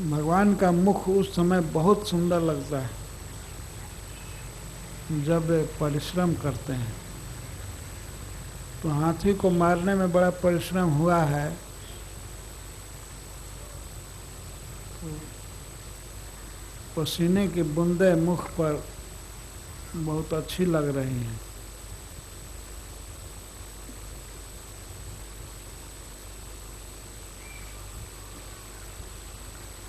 भगवान का मुख उस समय बहुत सुंदर लगता है जब परिश्रम करते हैं। तो हाथी को मारने में बड़ा परिश्रम हुआ है, तो पसीने की बूंदें मुख पर बहुत अच्छी लग रही हैं।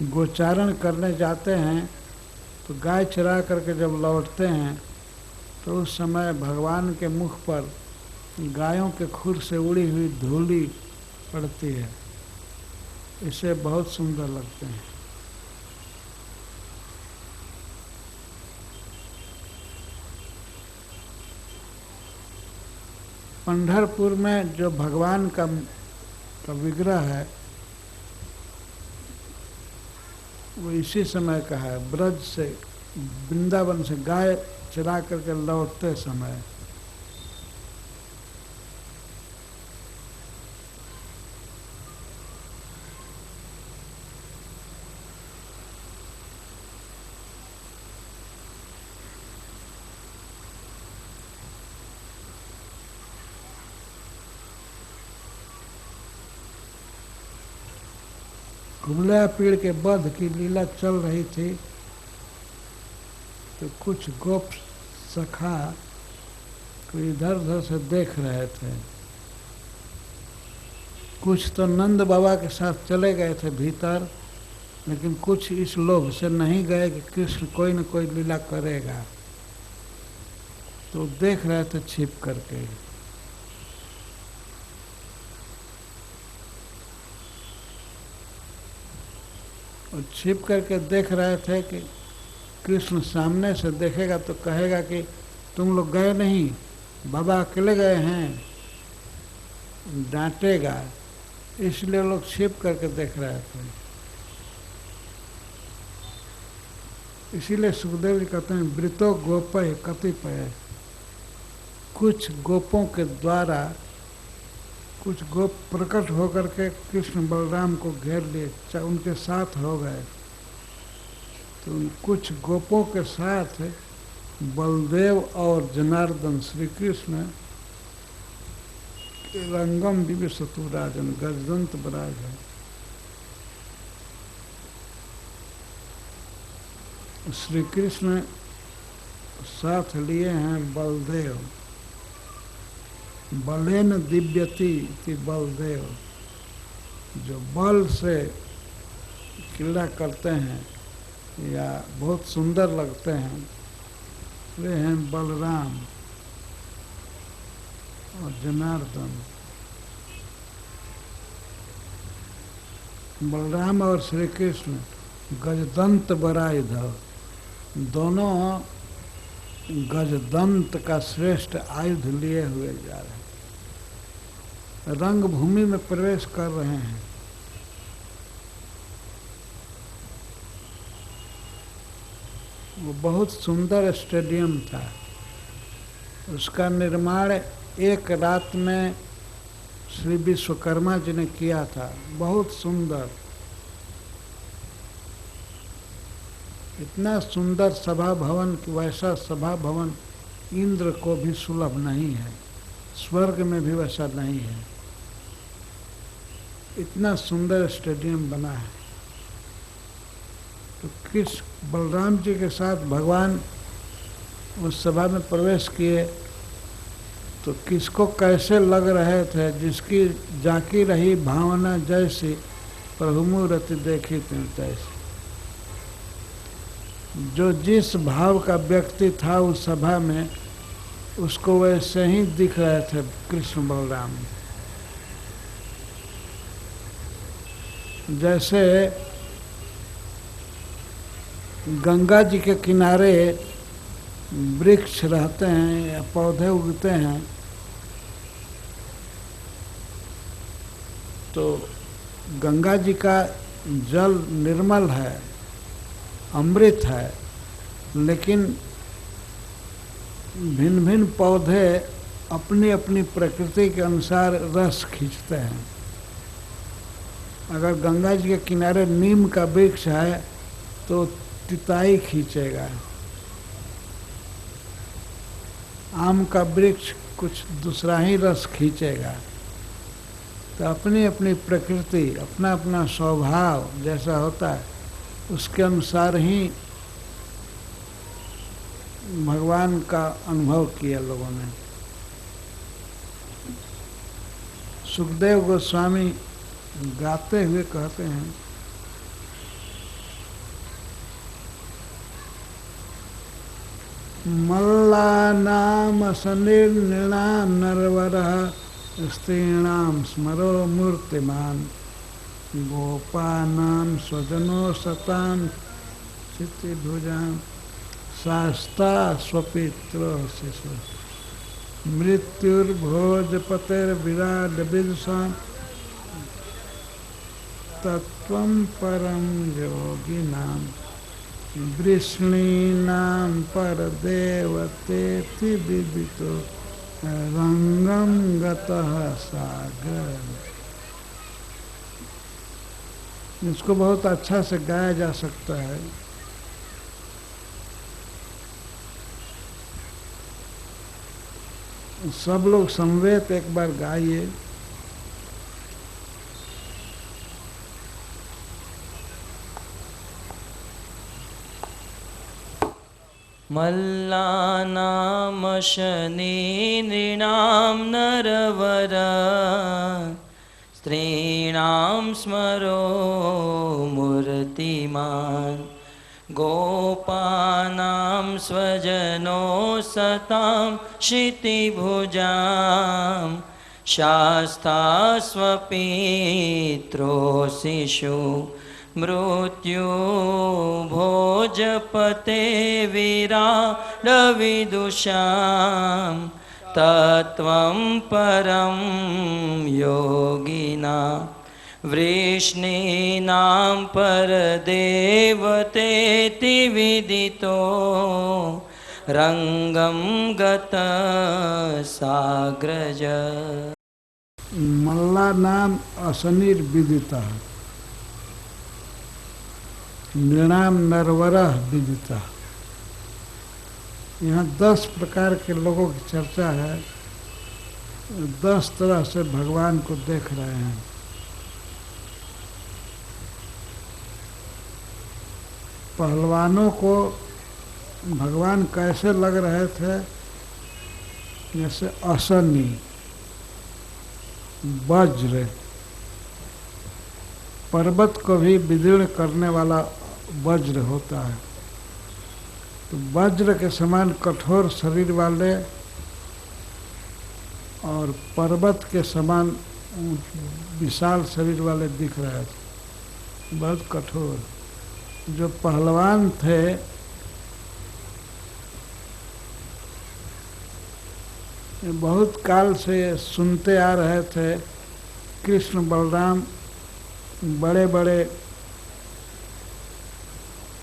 गोचारण करने जाते हैं तो गाय चरा करके जब लौटते हैं तो उस समय भगवान के मुख पर गायों के खुर से उड़ी हुई धूली पड़ती है, इसे बहुत सुंदर लगते हैं। पंढरपुर में जो भगवान का विग्रह है वो इसी समय का है, ब्रज से वृंदावन से गाय चरा करके लौटते समय कुबला पीड़ के वध की लीला चल रही थी, तो कुछ गोप सखा को इधर उधर से देख रहे थे। कुछ तो नंद बाबा के साथ चले गए थे भीतर, लेकिन कुछ इस लोभ से नहीं गए कि कृष्ण कोई न कोई लीला करेगा, तो देख रहे थे छिप करके। और छिप करके देख रहे थे कि कृष्ण सामने से देखेगा तो कहेगा कि तुम लोग गए नहीं, बाबा अकेले गए हैं, डांटेगा, इसलिए लोग छिप करके देख रहे थे। इसीलिए सुखदेव जी कहते हैं वृतो गोपय कतिपय, कुछ गोपों के द्वारा कुछ गोप प्रकट होकर के कृष्ण बलराम को घेर लिए, चाहे उनके साथ हो गए। तो कुछ गोपों के साथ बलदेव और जनार्दन श्री कृष्ण रंगम दिव्य सतुराजन गजदंत बराज है। श्री कृष्ण साथ लिए हैं बलदेव, बलेन दिव्यति इति बलदेव, जो बल से क्रीड़ा करते हैं या बहुत सुंदर लगते हैं, वे हैं बलराम और जनार्दन। बलराम और श्री कृष्ण गजदंत बरायुध, दोनों गजदंत का श्रेष्ठ आयुध लिए हुए जा रहे हैं, रंग भूमि में प्रवेश कर रहे हैं। वो बहुत सुंदर स्टेडियम था, उसका निर्माण एक रात में श्री विश्वकर्मा जी ने किया था, बहुत सुंदर। इतना सुंदर सभा भवन कि वैसा सभा भवन इंद्र को भी सुलभ नहीं है, स्वर्ग में भी वैसा नहीं है। इतना सुंदर स्टेडियम बना है। तो कृष्ण बलराम जी के साथ भगवान उस सभा में प्रवेश किए, तो किसको कैसे लग रहे थे, जिसकी जाकी रही भावना जैसी प्रभु मूर्ति देखी तुम तैसी। जो जिस भाव का व्यक्ति था उस सभा में, उसको वैसे ही दिख रहे थे कृष्ण बलराम। जैसे गंगा जी के किनारे वृक्ष रहते हैं या पौधे उगते हैं, तो गंगा जी का जल निर्मल है, अमृत है, लेकिन भिन्न भिन्न पौधे अपनी अपनी प्रकृति के अनुसार रस खींचते हैं। अगर गंगा जी के किनारे नीम का वृक्ष है तो तिताई खींचेगा, आम का वृक्ष कुछ दूसरा ही रस खींचेगा। तो अपनी अपनी प्रकृति, अपना अपना स्वभाव जैसा होता है, उसके अनुसार ही भगवान का अनुभव किया लोगों ने। सुखदेव गोस्वामी गाते हुए कहते हैं, मल्लानाम सनिर्नृणाम नरवरः स्त्रीणाम स्मरो मूर्तिमान गोपानाम स्वजनो सताम चित्तिभुजाम शास्ता स्वपित्रो शिशु मृत्युर्भोजपतिर्विराड विदुषाम तत्वं परम योगिनाम वृष्णीनां परदेवतेति विदितो रंगम गतः सागर। इसको बहुत अच्छा से गाया जा सकता है। सब लोग समवेत एक बार गाइए। मल्लानां शनि नृणां नरवर स्त्रीणां स्मरो मूर्तिमान् गोपानां स्वजनो सतां क्षितिभुजां शास्ता स्वपित्रो शिशु मृत्यु भोजपते विराडविदुषां तत्त्वं परं योगिना वृष्णीनां परदेवतेति विदितो रंगं गतः साग्रज। मल्ला नाम असनिर्विदिता नृणाम नरवरः विदिता। यहाँ 10 प्रकार के लोगों की चर्चा है। 10 तरह से भगवान को देख रहे हैं। पहलवानों को भगवान कैसे लग रहे थे? जैसे असनी, वज्र, पर्वत को भी विदीर्ण करने वाला वज्र होता है। तो वज्र के समान कठोर शरीर वाले और पर्वत के समान विशाल शरीर वाले दिख रहे थे, बहुत कठोर। जो पहलवान थे बहुत काल से सुनते आ रहे थे कृष्ण बलराम बड़े बड़े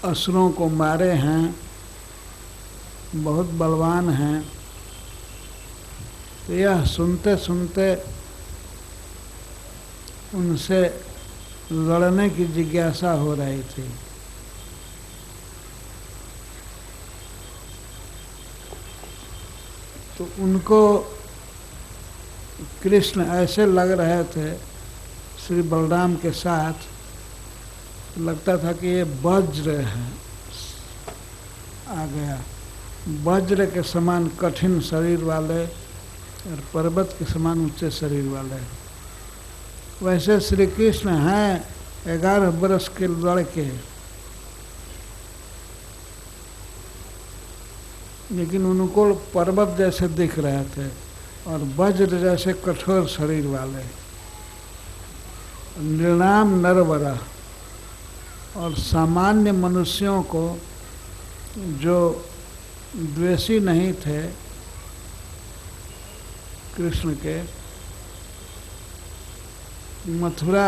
असुरों को मारे हैं, बहुत बलवान हैं। तो यह सुनते सुनते उनसे लड़ने की जिज्ञासा हो रही थी। तो उनको कृष्ण ऐसे लग रहे थे श्री बलराम के साथ, लगता था कि ये वज्र है आ गया। वज्र के समान कठिन शरीर वाले और पर्वत के समान ऊंचे शरीर वाले। वैसे श्री कृष्ण हैं 11 वर्ष के लड़के, लेकिन उनको पर्वत जैसे दिख रहे थे और वज्र जैसे कठोर शरीर वाले। नृणाम नरवरा, और सामान्य मनुष्यों को जो द्वेषी नहीं थे कृष्ण के, मथुरा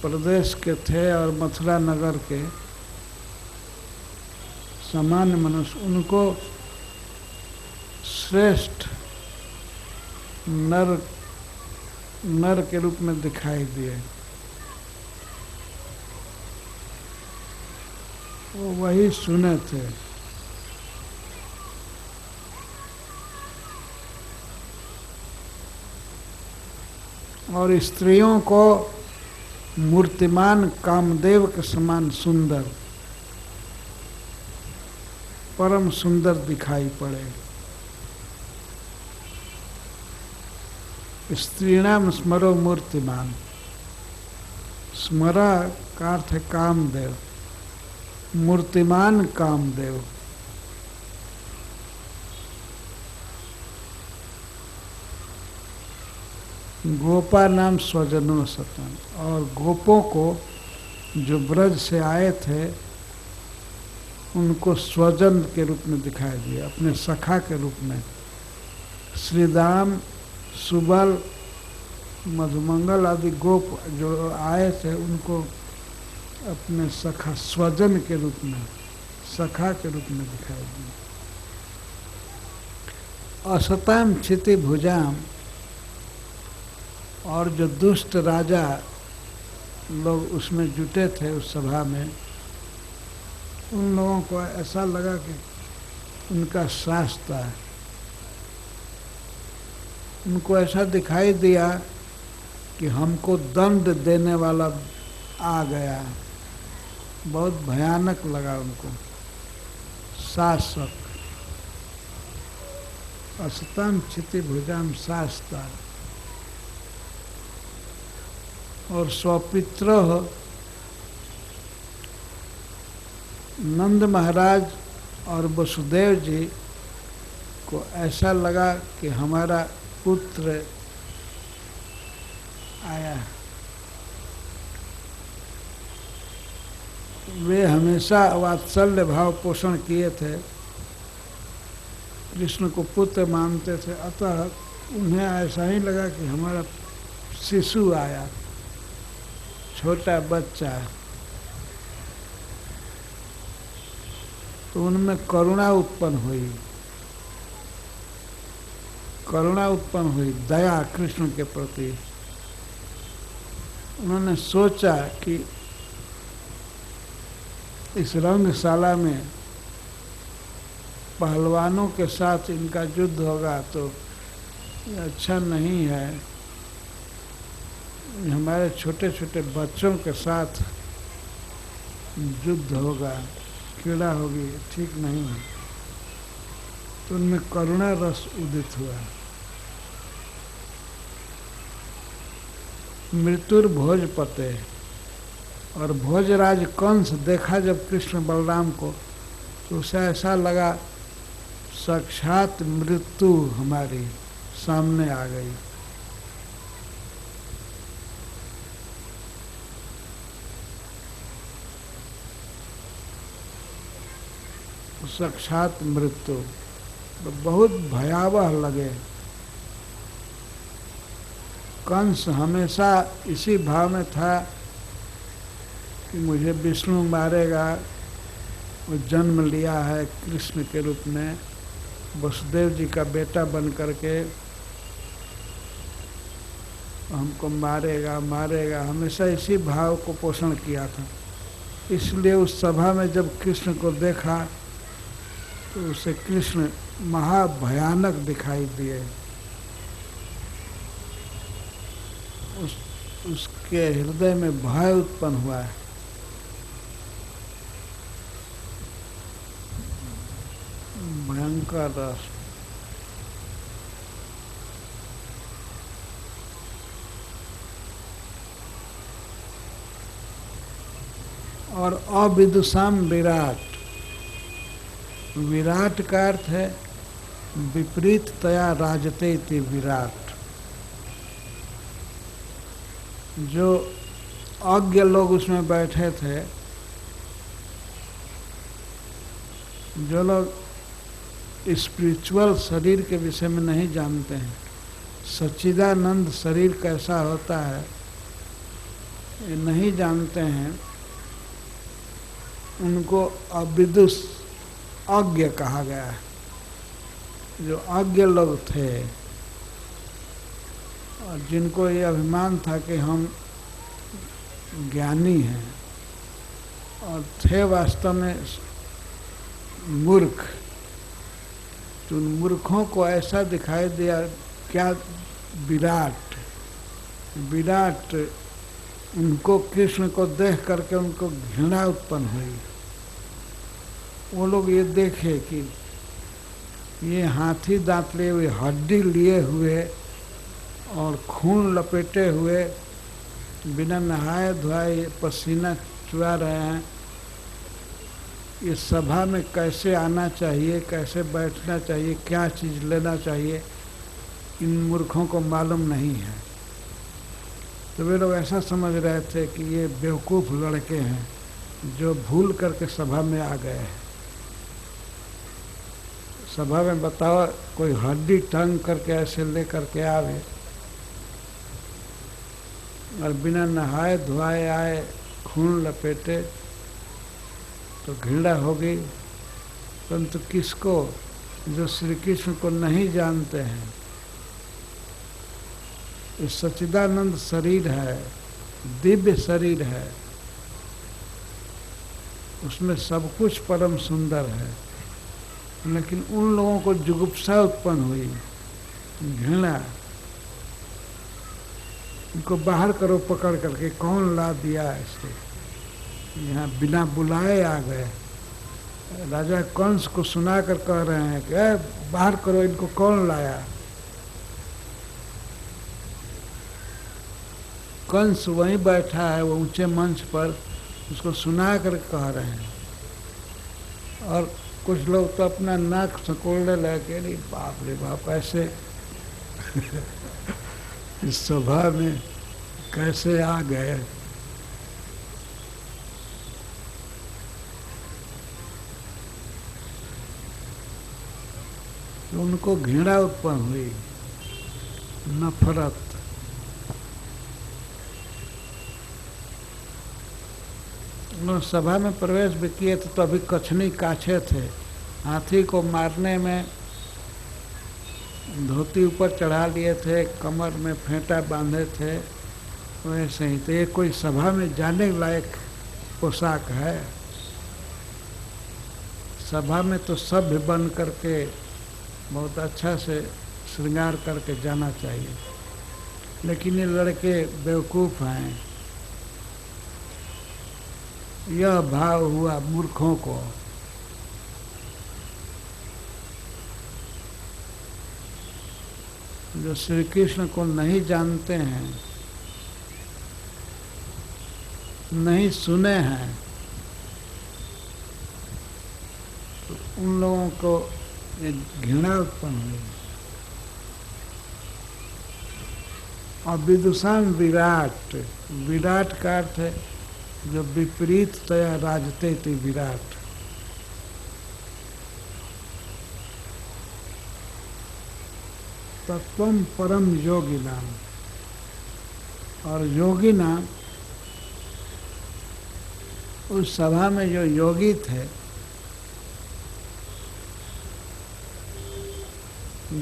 प्रदेश के थे और मथुरा नगर के सामान्य मनुष्य, उनको श्रेष्ठ नर के रूप में दिखाई दिए। वो वही सुने थे। और स्त्रियों को मूर्तिमान कामदेव के समान सुंदर, परम सुंदर दिखाई पड़े। स्त्रीणाम स्मरो मूर्तिमान, स्मरा का अर्थ है कामदेव, मूर्तिमान कामदेव। गोपा नाम स्वजनों सतन, और गोपों को जो ब्रज से आए थे उनको स्वजन के रूप में दिखाई दिया, अपने सखा के रूप में। श्रीदाम, सुबल, मधुमंगल आदि गोप जो आए थे उनको अपने सखा स्वजन के रूप में सखा के रूप में दिखाई दिए। असताम क्षिति भुजाम, और जो दुष्ट राजा लोग उसमें जुटे थे उस सभा में, उन लोगों को ऐसा लगा कि उनका शास्त्र है। उनको ऐसा दिखाई दिया कि हमको दंड देने वाला आ गया। बहुत भयानक लगा उनको। शासक, असतम क्षिति भुजाम शास्ता, और स्वपित्र नंद महाराज और वसुदेव जी को ऐसा लगा कि हमारा पुत्र आया। वे हमेशा वात्सल्य भाव पोषण किए थे, कृष्ण को पुत्र मानते थे, अतः उन्हें ऐसा ही लगा कि हमारा शिशु आया, छोटा बच्चा। तो उनमें करुणा उत्पन्न हुई, दया कृष्ण के प्रति। उन्होंने सोचा कि इस रंगशाला में पहलवानों के साथ इनका युद्ध होगा तो ये अच्छा नहीं है, हमारे छोटे छोटे बच्चों के साथ युद्ध होगा, क्रीड़ा होगी, ठीक नहीं है। तो उनमें करुणा रस उदित हुआ। मृत्युर भोजपते, और भोजराज कंस देखा जब कृष्ण बलराम को, तो उसे ऐसा लगा साक्षात मृत्यु हमारी सामने आ गई। साक्षात मृत्यु तो बहुत भयावह लगे। कंस हमेशा इसी भाव में था कि मुझे विष्णु मारेगा। वो जन्म लिया है कृष्ण के रूप में, वसुदेव जी का बेटा बन करके हमको मारेगा, हमेशा इसी भाव को पोषण किया था। इसलिए उस सभा में जब कृष्ण को देखा तो उसे कृष्ण महाभयानक दिखाई दिए। उसके हृदय में भय उत्पन्न हुआ है। भयंकर रस। और अविदुषाम विराट, विराट का अर्थ है विपरीत तया राजते इति विराट। जो अज्ञ लोग उसमें बैठे थे, जो लोग स्पिरिचुअल शरीर के विषय में नहीं जानते हैं, सच्चिदानंद शरीर कैसा होता है ये नहीं जानते हैं, उनको अविदुष अज्ञ कहा गया है। जो अज्ञ लोग थे और जिनको ये अभिमान था कि हम ज्ञानी हैं और थे वास्तव में मूर्ख, तो उन मूर्खों को ऐसा दिखाई दिया क्या विराट उनको कृष्ण को देख करके उनको घृणा उत्पन्न हुई। वो लोग ये देखे कि ये हाथी दांत लिए हुए, हड्डी लिए हुए और खून लपेटे हुए, बिना नहाए धोए पसीना चुरा रहे हैं। इस सभा में कैसे आना चाहिए, कैसे बैठना चाहिए, क्या चीज़ लेना चाहिए, इन मूर्खों को मालूम नहीं है। तो वे लोग ऐसा समझ रहे थे कि ये बेवकूफ़ लड़के हैं जो भूल करके सभा में आ गए हैं। सभा में बताओ कोई हड्डी टांग करके ऐसे ले करके आवे और बिना नहाए धोए आए, खून लपेटे, तो घृणा होगी, परंतु किसको? जो श्री कृष्ण को नहीं जानते हैं। ये सच्चिदानंद शरीर है, दिव्य शरीर है, उसमें सब कुछ परम सुंदर है, लेकिन उन लोगों को जुगुप्सा उत्पन्न हुई, घृणा। इनको बाहर करो पकड़ करके, कौन ला दिया ऐसे? यहाँ बिना बुलाए आ गए। राजा कंस को सुनाकर कह रहे हैं कि बाहर करो इनको, कौन लाया? कंस वहीं बैठा है, वो ऊंचे मंच पर, उसको सुना कर कह रहे हैं। और कुछ लोग तो अपना नाक सकोड़ने लगे, अरे बाप रे बाप, ऐसे इस सभा में कैसे आ गए? तो उनको घृणा उत्पन्न हुई, नफरत। उन्होंने सभा में प्रवेश भी किए थे तो अभी कछनी काछे थे। हाथी को मारने में धोती ऊपर चढ़ा लिए थे, कमर में फेंटा बांधे थे, वैसे ही। तो ये कोई सभा में जाने लायक पोशाक है? सभा में तो सभ्य बन करके बहुत अच्छा से श्रृंगार करके जाना चाहिए, लेकिन ये लड़के बेवकूफ़ हैं। यह भाव हुआ मूर्खों को। जो श्री कृष्ण को नहीं जानते हैं, नहीं सुने हैं, तो उन लोगों को घृणा उत्पन्न हुई। और विदुषान विराट, विराट का अर्थ है जो विपरीत तया राजते थे, विराट। तत्वम परम योगी नाम। और योगी नाम, उस सभा में जो योगी थे,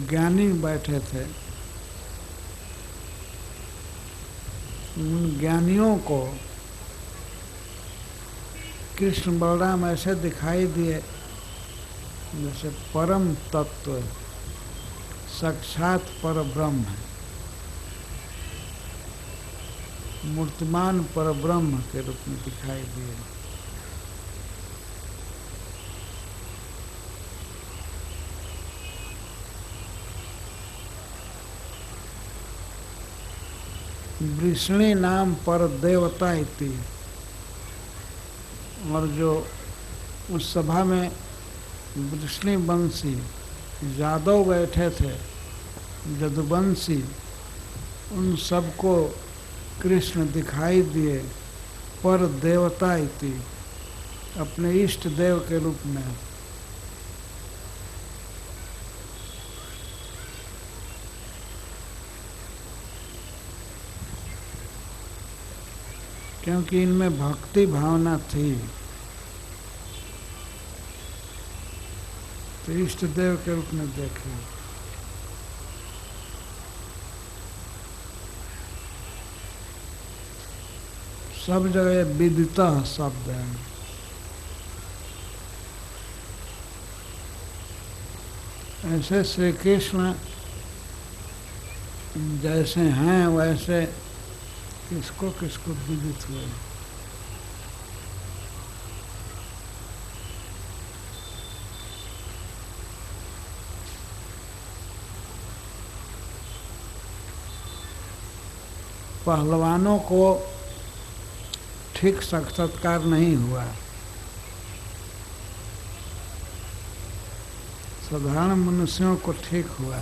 ज्ञानी बैठे थे, उन ज्ञानियों को कृष्ण बलराम ऐसे दिखाई दिए जैसे परम तत्व, साक्षात पर ब्रह्म है, मूर्तिमान पर ब्रह्म के रूप में दिखाई दिए। वृष्णि नाम पर देवता इति। और जो उस सभा में वृष्णि वंशी यादव बैठे थे, यदुवंशी, उन सबको कृष्ण दिखाई दिए पर देवता इति, अपने इष्ट देव के रूप में। क्योंकि इनमें भक्ति भावना थी, तो इष्ट देव के रूप में देखे। सब जगह विदितः शब्द है। ऐसे श्री कृष्ण जैसे हैं वैसे किसको किसको विदित हुए। पहलवानों को ठीक साक्षात्कार नहीं हुआ, साधारण मनुष्यों को ठीक हुआ।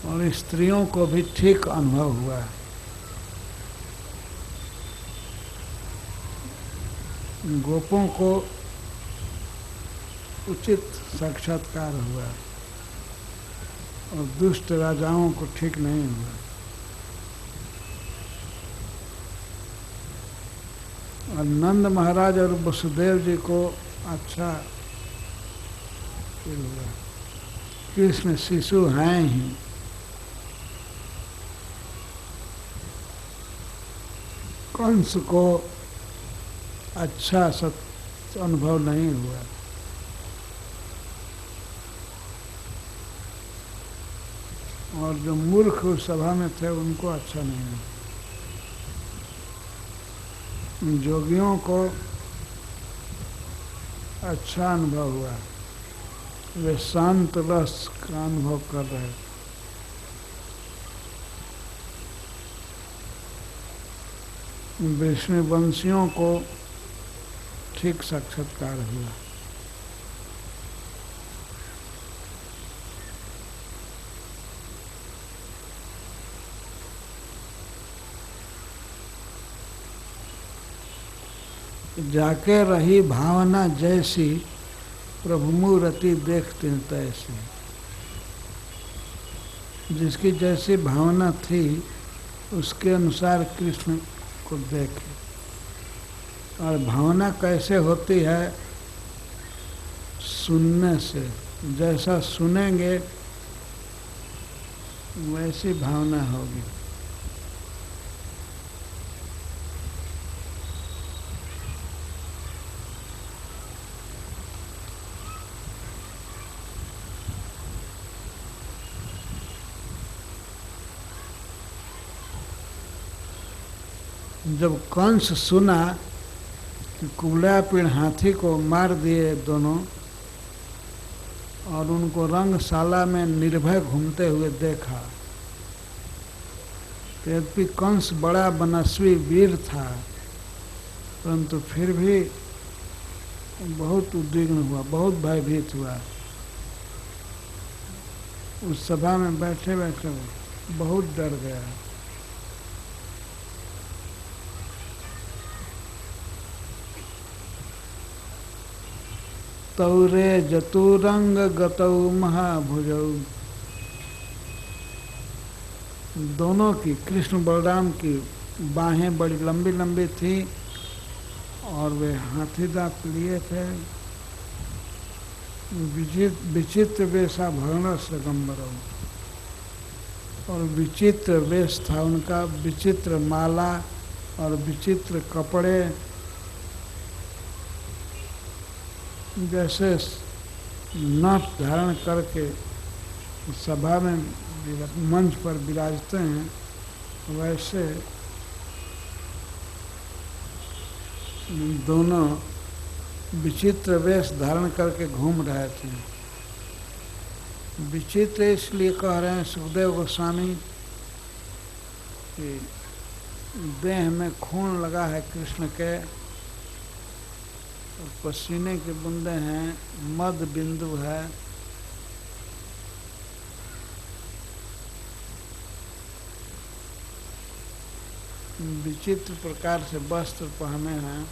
और स्त्रियों को भी ठीक अनुभव हुआ। गोपों को उचित साक्षात्कार हुआ और दुष्ट राजाओं को ठीक नहीं हुआ। और नंद महाराज और वसुदेव जी को अच्छा फील हुआ, कृष्ण शिशु हैं ही। कंस को अच्छा सत्य अनुभव नहीं हुआ। और जो मूर्ख उस सभा में थे उनको अच्छा नहीं हुआ। जोगियों को अच्छा अनुभव हुआ, वे शांत रस का अनुभव कर रहे थे। विष्णुवंशियों को ठीक साक्षात्कार हुआ। जाके रही भावना जैसी, प्रभु मूर्ति देखते तैसी। जिसकी जैसी भावना थी उसके अनुसार कृष्ण को देखे। और भावना कैसे होती है? सुनने से। जैसा सुनेंगे वैसी भावना होगी। जब कंस सुना कि कुबलापीड़ हाथी को मार दिए दोनों और उनको रंगशाला में निर्भय घूमते हुए देखा, यद्यपि कंस बड़ा मनस्वी वीर था, परंतु फिर भी बहुत उद्विग्न हुआ, बहुत भयभीत हुआ। उस सभा में बैठे बैठे बहुत डर गया। तौरे जतुरंग गतौ महाभुजौ। दोनों की, कृष्ण बलराम की बाहें बड़ी लंबी लंबी थी और वे हाथी दांत लिए थे। विचित्र वेशा भरण सगंबरौ। और विचित्र वेश था उनका, विचित्र माला और विचित्र कपड़े। जैसे नथ धारण करके सभा में मंच पर विराजते हैं, वैसे दोनों विचित्र वेश धारण करके घूम रहे थे। विचित्र इसलिए कह रहे हैं सुखदेव गोस्वामी कि देह में खून लगा है कृष्ण के, और पसीने के बूंदे हैं, मद बिंदु है। विचित्र प्रकार से वस्त्र पहने हैं।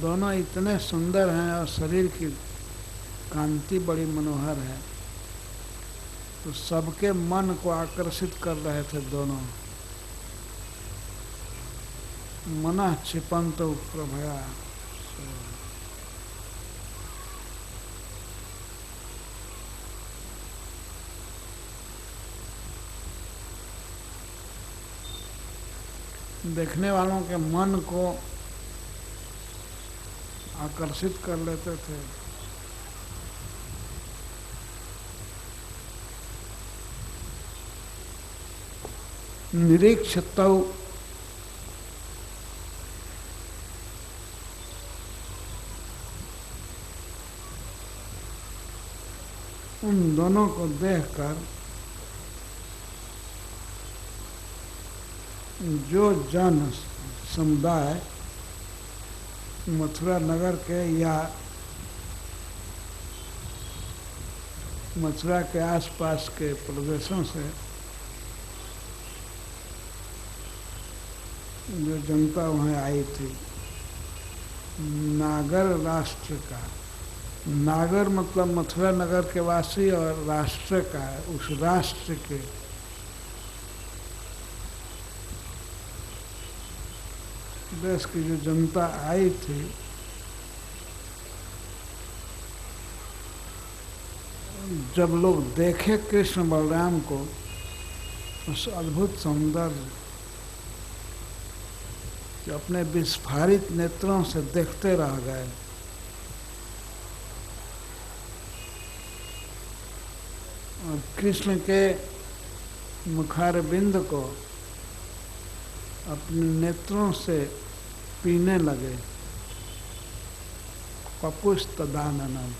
दोनों इतने सुंदर हैं और शरीर की कांति बड़ी मनोहर है, तो सबके मन को आकर्षित कर रहे थे दोनों। मनः क्षिपंतो प्रभया। देखने वालों के मन को आकर्षित कर लेते थे। निरीक्षतौ उन दोनों को देखकर जो जन समुदाय मथुरा नगर के या मथुरा के आसपास के प्रदेशों से जो जनता वहाँ आई थी, नागर राष्ट्र का, नागर मतलब मथुरा नगर के वासी और राष्ट्र का है, उस राष्ट्र के देश की जो जनता आई थी, जब लोग देखे कृष्ण बलराम को उस अद्भुत सौंदर्य जो अपने विस्फारित नेत्रों से देखते रह गए। और कृष्ण के मुखारबिंद को अपने नेत्रों से पीने लगे। पपुस्तदाननम।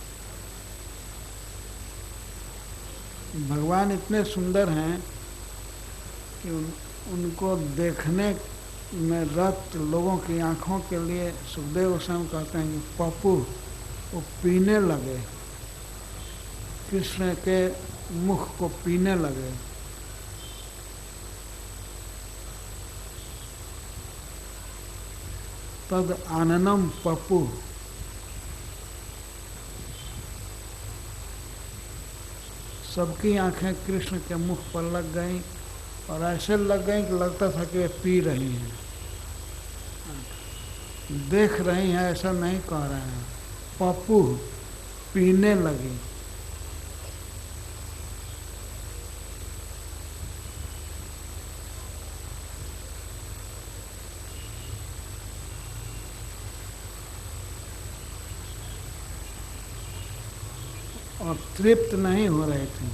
भगवान इतने सुंदर हैं कि उनको देखने में रत लोगों की आंखों के लिए सुखदेव गोस्वामी कहते हैं कि पप्पू वो पीने लगे, कृष्ण के मुख को पीने लगे। तद आननम पप्पू। सबकी आंखें कृष्ण के मुख पर लग गईं और ऐसे लग गईं कि लगता था कि वे पी रही हैं, देख रही हैं, ऐसा नहीं कह रहे हैं। पप्पू पीने लगी। और तृप्त नहीं हो रही थी।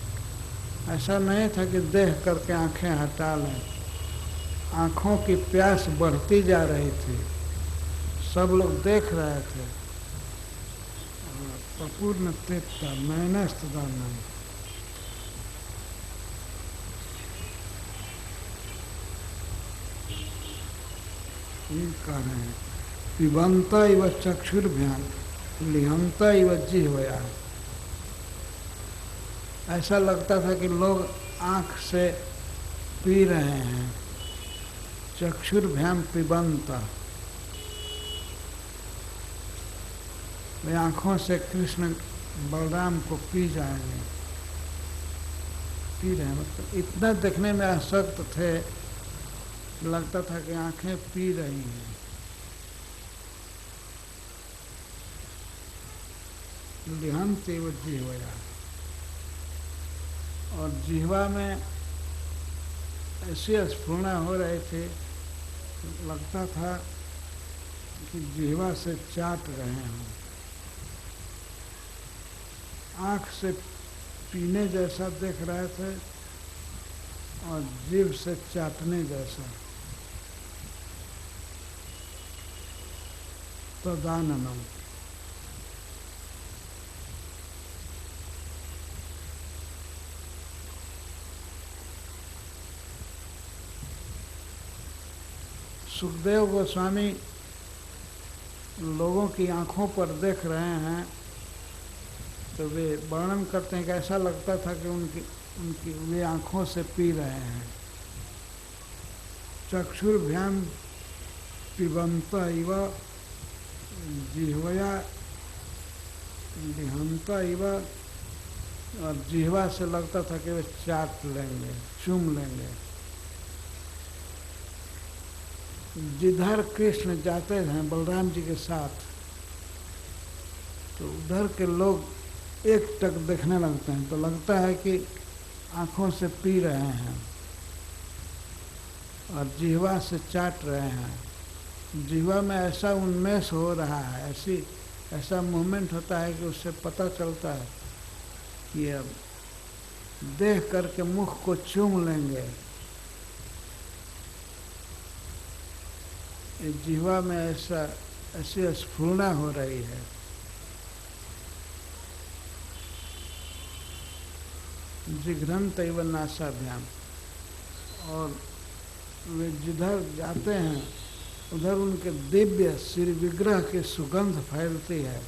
ऐसा नहीं था कि देख करके आंखें हटा लें, आंखों की प्यास बढ़ती जा रही थी। सब लोग देख रहे थे। अपूर्ण तृप्त मैंने स्तुदा नहीं। कह रहे हैं पिबंता इव चक्षुर्भ्याम लिहंता इव जिह्वया। ऐसा लगता था कि लोग आँख से पी रहे हैं। चक्षुर्भ्याम पिबंता, वे आँखों से कृष्ण बलराम को पी जाएंगे। पी रहे हैं मतलब इतना देखने में आसक्त थे, लगता था कि आँखें पी रही हैं। लिहंत एवं जिह्वया, और जिह्वा में ऐसी स्फुरणा हो रही थी, लगता था कि जिह्वा से चाट रहे हैं। आँख से पीने जैसा देख रहे थे और जीभ से चाटने जैसा। तदाननम। सुखदेव गोस्वामी लोगों की आंखों पर देख रहे हैं तो वे वर्णन करते हैं कि ऐसा लगता था कि उनकी वे आंखों से पी रहे हैं। चक्षुर्भ्याम पिबंत इव जिह्वया लिहंत इव, और जिह्वा से लगता था कि वे चाट लेंगे, चूम लेंगे। जिधर कृष्ण जाते हैं बलराम जी के साथ, तो उधर के लोग एक टक देखने लगते हैं, तो लगता है कि आंखों से पी रहे हैं और जिह्वा से चाट रहे हैं। जिह्वा में ऐसा उन्मेष हो रहा है, ऐसा मूवमेंट होता है कि उससे पता चलता है कि अब देख करके मुख को चूम लेंगे। जिह्वा में ऐसी स्फुरणा हो रही है। जिघ्रंत एवं नासाभ्याम, और वे जिधर जाते हैं उधर उनके दिव्य श्री विग्रह की सुगंध फैलती है।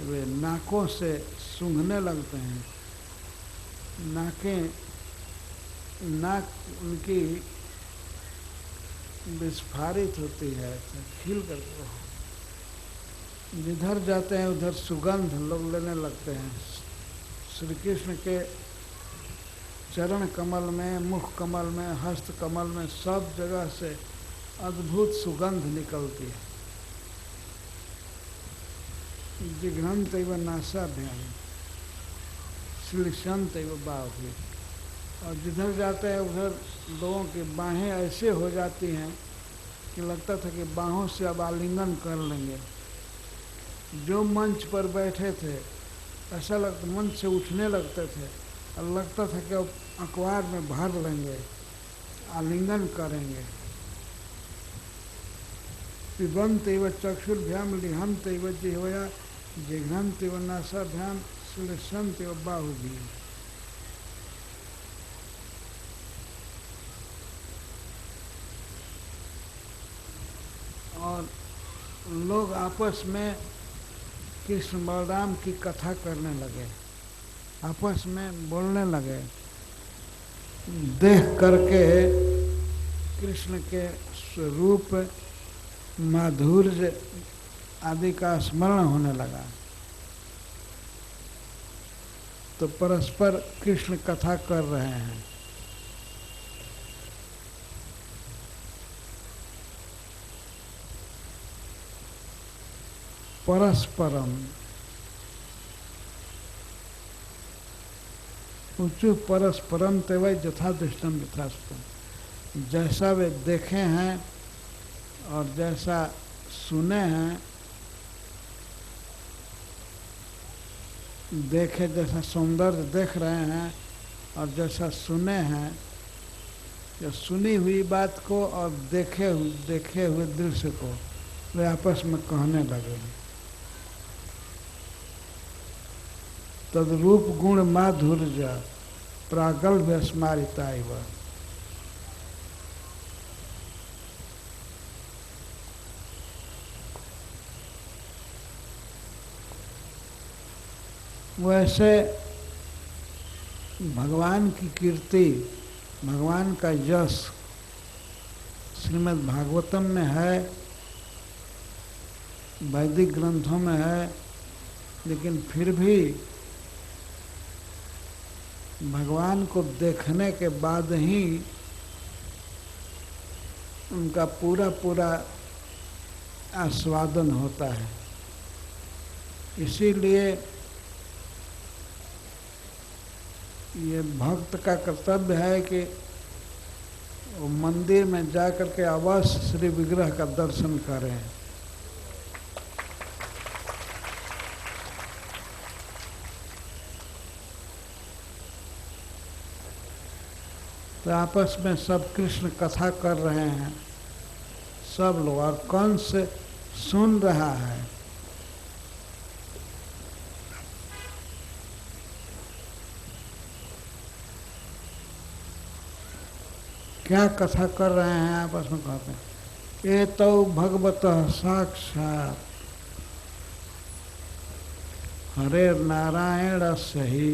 वे नाकों से सूंघने लगते हैं। नाक उनकी विस्फारित होती है, खिल कर जिधर जाते हैं उधर सुगंध लोग लेने लगते हैं। श्री कृष्ण के चरण कमल में, मुख कमल में, हस्त कमल में, सब जगह से अद्भुत सुगंध निकलती है। जिघ्रन्त नासाभ्याम श्लिष्यन्त बाहुः। और जिधर जाते हैं उधर लोगों की बाहें ऐसे हो जाती हैं कि लगता था कि बाहों से अब आलिंगन कर लेंगे। जो मंच पर बैठे थे ऐसा लगता, मंच से उठने लगते थे और लगता था कि अब अखबार में भर लेंगे, आलिंगन करेंगे। पिबन्त इव चक्षुर्भ्याम लिहन्त इव जिह्वया जिघ्रन्त इव नासाभ्याम श्लिष्यन्त इव बाहुभिः। और लोग आपस में कृष्ण बलराम की कथा करने लगे, आपस में बोलने लगे। देख करके कृष्ण के स्वरूप, माधुर्य आदि का स्मरण होने लगा। तो परस्पर कृष्ण कथा कर रहे हैं। परस्परम ऊंचु परस्परम तेवै यथा दृष्टम यथास्तम। जैसा वे देखे हैं और जैसा सुने हैं, देखे जैसा सौंदर्य देख रहे हैं और जैसा सुने हैं, जो सुनी हुई बात को और देखे हुए दृश्य को वे आपस में कहने लगे। तद्रूप गुण माधुर्य प्रागल्भ्य स्मारिता इव। वैसे भगवान की कीर्ति, भगवान का यश श्रीमद् भागवतम में है, वैदिक ग्रंथों में है, लेकिन फिर भी भगवान को देखने के बाद ही उनका पूरा आस्वादन होता है। इसीलिए ये भक्त का कर्तव्य है कि वो मंदिर में जाकर के अवश्य श्री विग्रह का दर्शन करें। तो आपस में सब कृष्ण कथा कर रहे हैं सब लोग, और कंस सुन रहा है। क्या कथा कर रहे हैं आपस में, कहते हैं एतौ भगवतः साक्षात् हरे नारायणस्य हि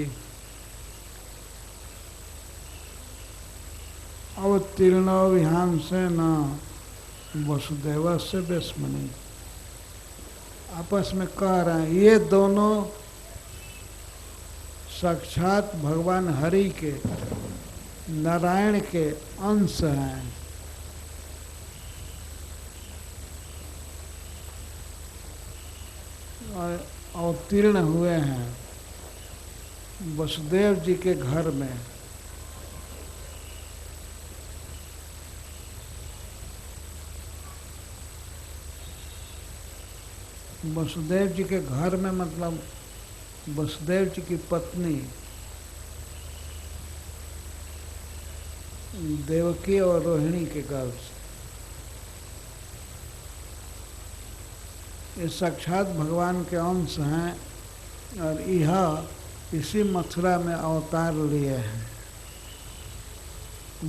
अवतीर्णो विहांसेन वसुदेवस्य वेश्मनि। आपस में कह रहे हैं ये दोनों साक्षात भगवान हरि के, नारायण के अंश हैं। और अवतीर्ण हुए हैं वसुदेव जी के घर में। वसुदेव जी के घर में मतलब वसुदेव जी की पत्नी देवकी और रोहिणी के गर्भ से। ये साक्षात भगवान के अंश हैं और यह इसी मथुरा में अवतार लिए हैं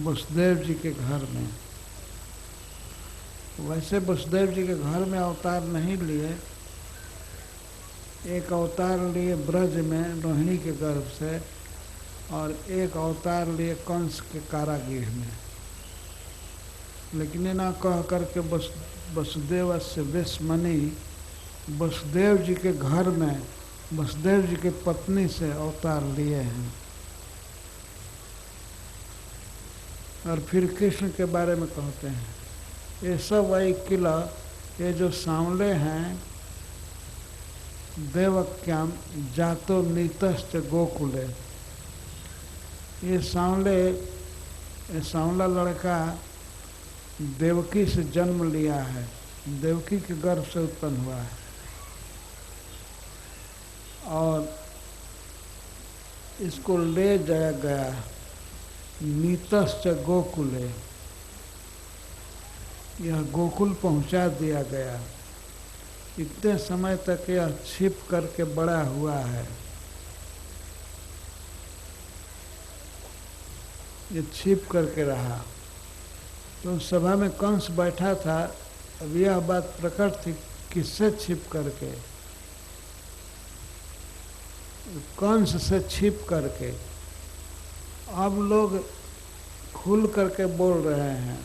वसुदेव जी के घर में। वैसे वसुदेव जी के घर में अवतार नहीं लिए, एक अवतार लिए ब्रज में रोहिणी के गर्भ से और एक अवतार लिए कंस के कारागृह में। लेकिन ये ना कह करके वसुदेव से वेश्मनि वसुदेव जी के घर में वसुदेव जी की पत्नी से अवतार लिए हैं। और फिर कृष्ण के बारे में कहते हैं, ये सब वही किला, ये जो सांवले हैं, देवक्याम जातो नीतश्च गोकुले, ये सांवला लड़का देवकी से जन्म लिया है, देवकी के गर्भ से उत्पन्न हुआ है। और इसको ले जाया गया नीतश्च गोकुले, यह गोकुल पहुंचा दिया गया। इतने समय तक यह छिप करके बड़ा हुआ है, ये छिप करके रहा। तो सभा में कंस बैठा था, अब यह बात प्रकट थी किससे छिप करके, कंस से छिप करके। अब लोग खुल करके बोल रहे हैं।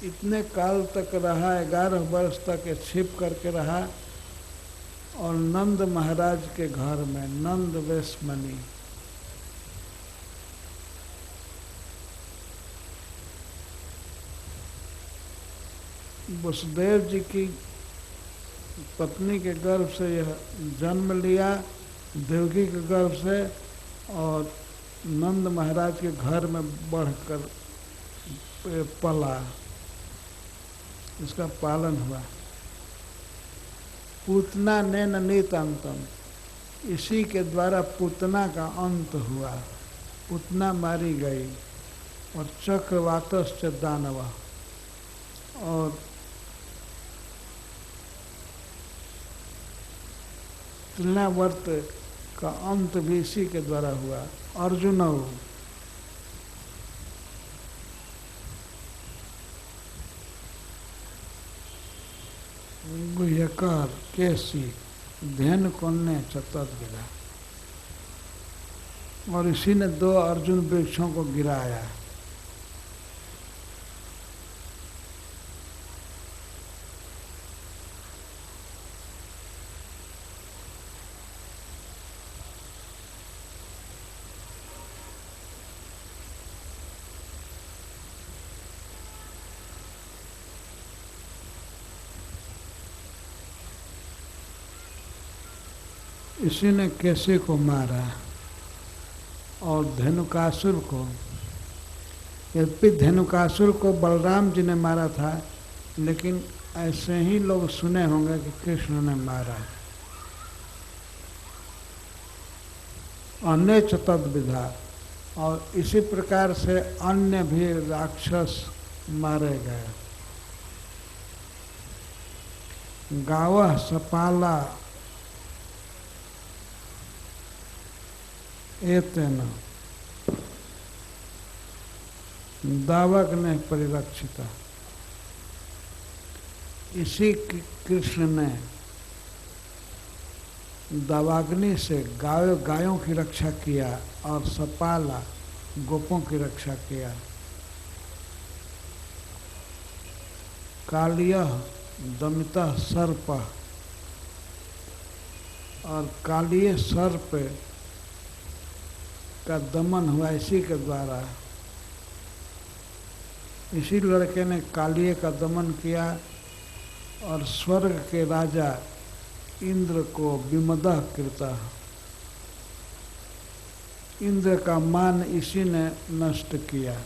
इतने काल तक रहा, 11 वर्ष तक ये छिप करके रहा। और नंद महाराज के घर में, नंद वेशमणि, वसुदेव जी की पत्नी के गर्भ से यह जन्म लिया, देवकी के गर्भ से, और नंद महाराज के घर में बढ़कर पला, इसका पालन हुआ। पूतना ने नीत अंतम, इसी के द्वारा पूतना का अंत हुआ, पूतना मारी गई। और चक्रवातश्च दानव, और तृणावर्त का अंत भी इसी के द्वारा हुआ। अर्जुन गुह्यकर केसी धैन कौन्ने चतत गिरा, और इसी ने 2 अर्जुन वृक्षों को गिराया। इसी ने केसी को मारा और धेनुकासुर को। यद्यपि धेनुकासुर को बलराम जी ने मारा था, लेकिन ऐसे ही लोग सुने होंगे कि कृष्ण ने मारा। अन्य तद विधा, और इसी प्रकार से अन्य भी राक्षस मारे गए। गावः सपाला एतेन दावक ने परिरक्षिता, इसी कृष्ण ने दावाग्नि से गायों की रक्षा किया और सपाला गोपों की रक्षा किया। कालियः दमितः सर्प, और कालिय सर्प का दमन हुआ इसी के द्वारा। इसी लड़के ने कालिय का दमन किया और स्वर्ग के राजा इंद्र को विमदः कृता, इंद्र का मान इसी ने नष्ट किया।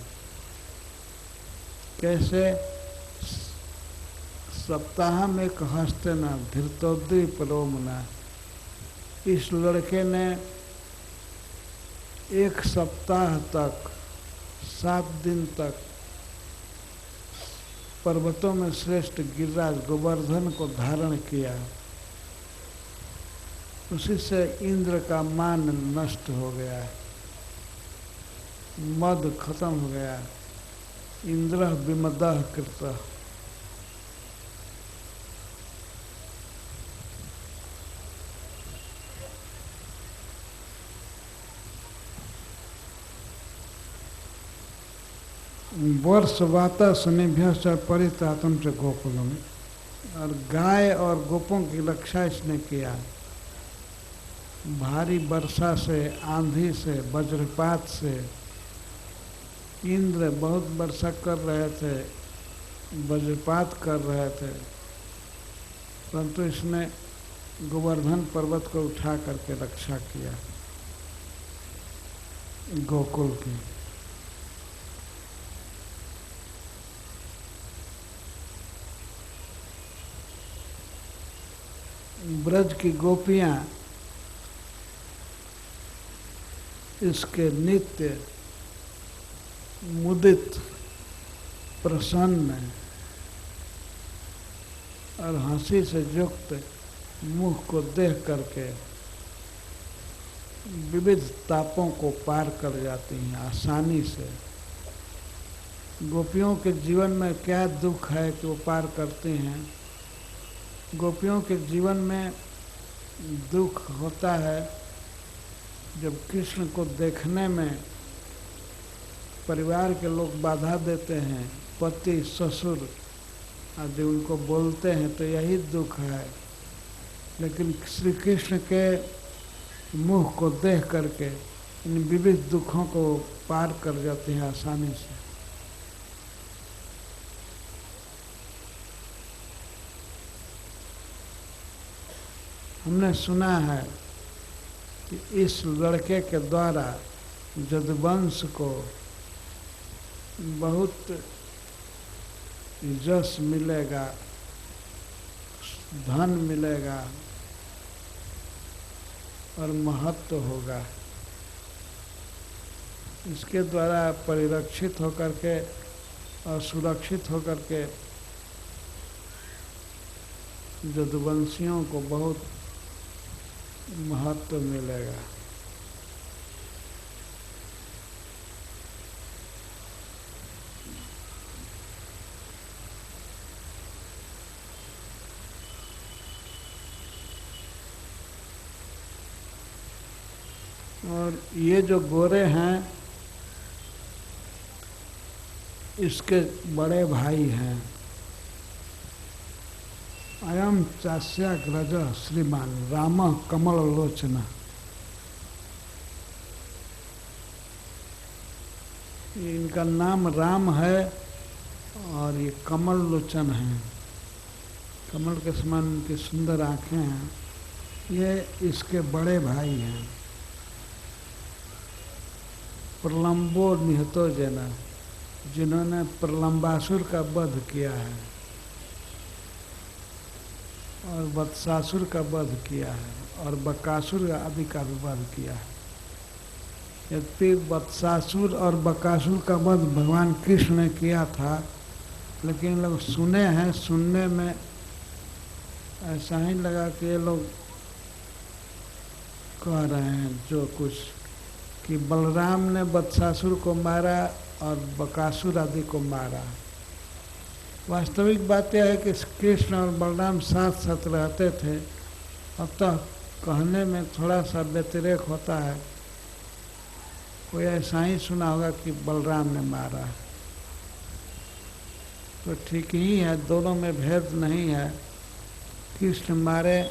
कैसे? सप्ताह में एक हस्ते न धृतोद्री परोमना, इस लड़के ने 1 सप्ताह तक 7 दिन तक पर्वतों में श्रेष्ठ गिरिराज गोवर्धन को धारण किया। उसी से इंद्र का मान नष्ट हो गया, मद खत्म हो गया। इंद्र विमदः कृतः। वर्ष वाता शनिभ्य से परित्रातम से गोकुलम, और गाय और गोपों की रक्षा इसने किया। भारी वर्षा से, आंधी से, वज्रपात से, इंद्र बहुत वर्षा कर रहे थे, वज्रपात कर रहे थे, परंतु इसने गोवर्धन पर्वत को उठा करके रक्षा किया गोकुल की। ब्रज की गोपियां इसके नित्य मुदित, प्रसन्न और हंसी से युक्त मुख को देख करके विविध तापों को पार कर जाती हैं आसानी से। गोपियों के जीवन में क्या दुख है कि वो पार करती हैं। गोपियों के जीवन में दुख होता है जब कृष्ण को देखने में परिवार के लोग बाधा देते हैं, पति ससुर आदि उनको बोलते हैं, तो यही दुख है। लेकिन श्री कृष्ण के मुख को देख करके इन विविध दुखों को पार कर जाते हैं आसानी से। हमने सुना है कि इस लड़के के द्वारा यदुवंश को बहुत यश मिलेगा, धन मिलेगा और महत्व होगा। इसके द्वारा परिरक्षित होकर के और सुरक्षित होकर के यदुवंशियों को बहुत महत्व मिलेगा। और ये जो गोरे हैं इसके बड़े भाई हैं। अयम चास्याग्रज श्रीमान राम कमल लोचना। इनका नाम राम है और ये कमल लोचन है। कमल के समान इनकी सुंदर आँखें हैं। ये इसके बड़े भाई हैं। प्रलंबो निहतो जना, जिन्होंने प्रलंबासुर का वध किया है और वत्सासुर का वध किया है और बकासुर आदि का भी वध किया है। यद्यपि वत्सासुर और बकासुर का वध भगवान कृष्ण ने किया था, लेकिन लोग सुने हैं, सुनने में ऐसा ही लगा कि ये लोग कह रहे हैं जो कुछ कि बलराम ने वत्सासुर को मारा और बकासुर आदि को मारा। वास्तविक बात यह है कि कृष्ण और बलराम साथ साथ रहते थे, अतः कहने में थोड़ा सा व्यतिरेक होता है। कोई ऐसा ही सुना होगा कि बलराम ने मारा, तो ठीक ही है, दोनों में भेद नहीं है। कृष्ण मारे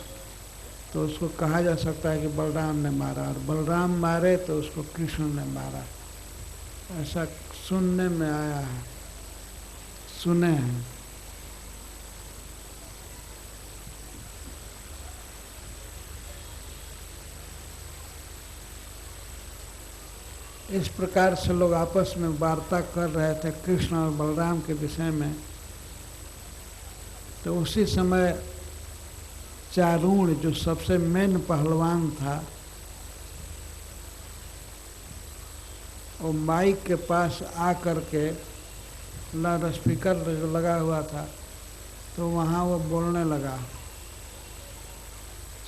तो उसको कहा जा सकता है कि बलराम ने मारा, और बलराम मारे तो उसको कृष्ण ने मारा। ऐसा सुनने में आया है, सुने हैं। इस प्रकार से लोग आपस में वार्ता कर रहे थे कृष्ण और बलराम के विषय में। तो उसी समय चारूण, जो सबसे मेन पहलवान था, वो माइक के पास आ करके, लाउड स्पीकर लगा हुआ था, तो वहाँ वो बोलने लगा,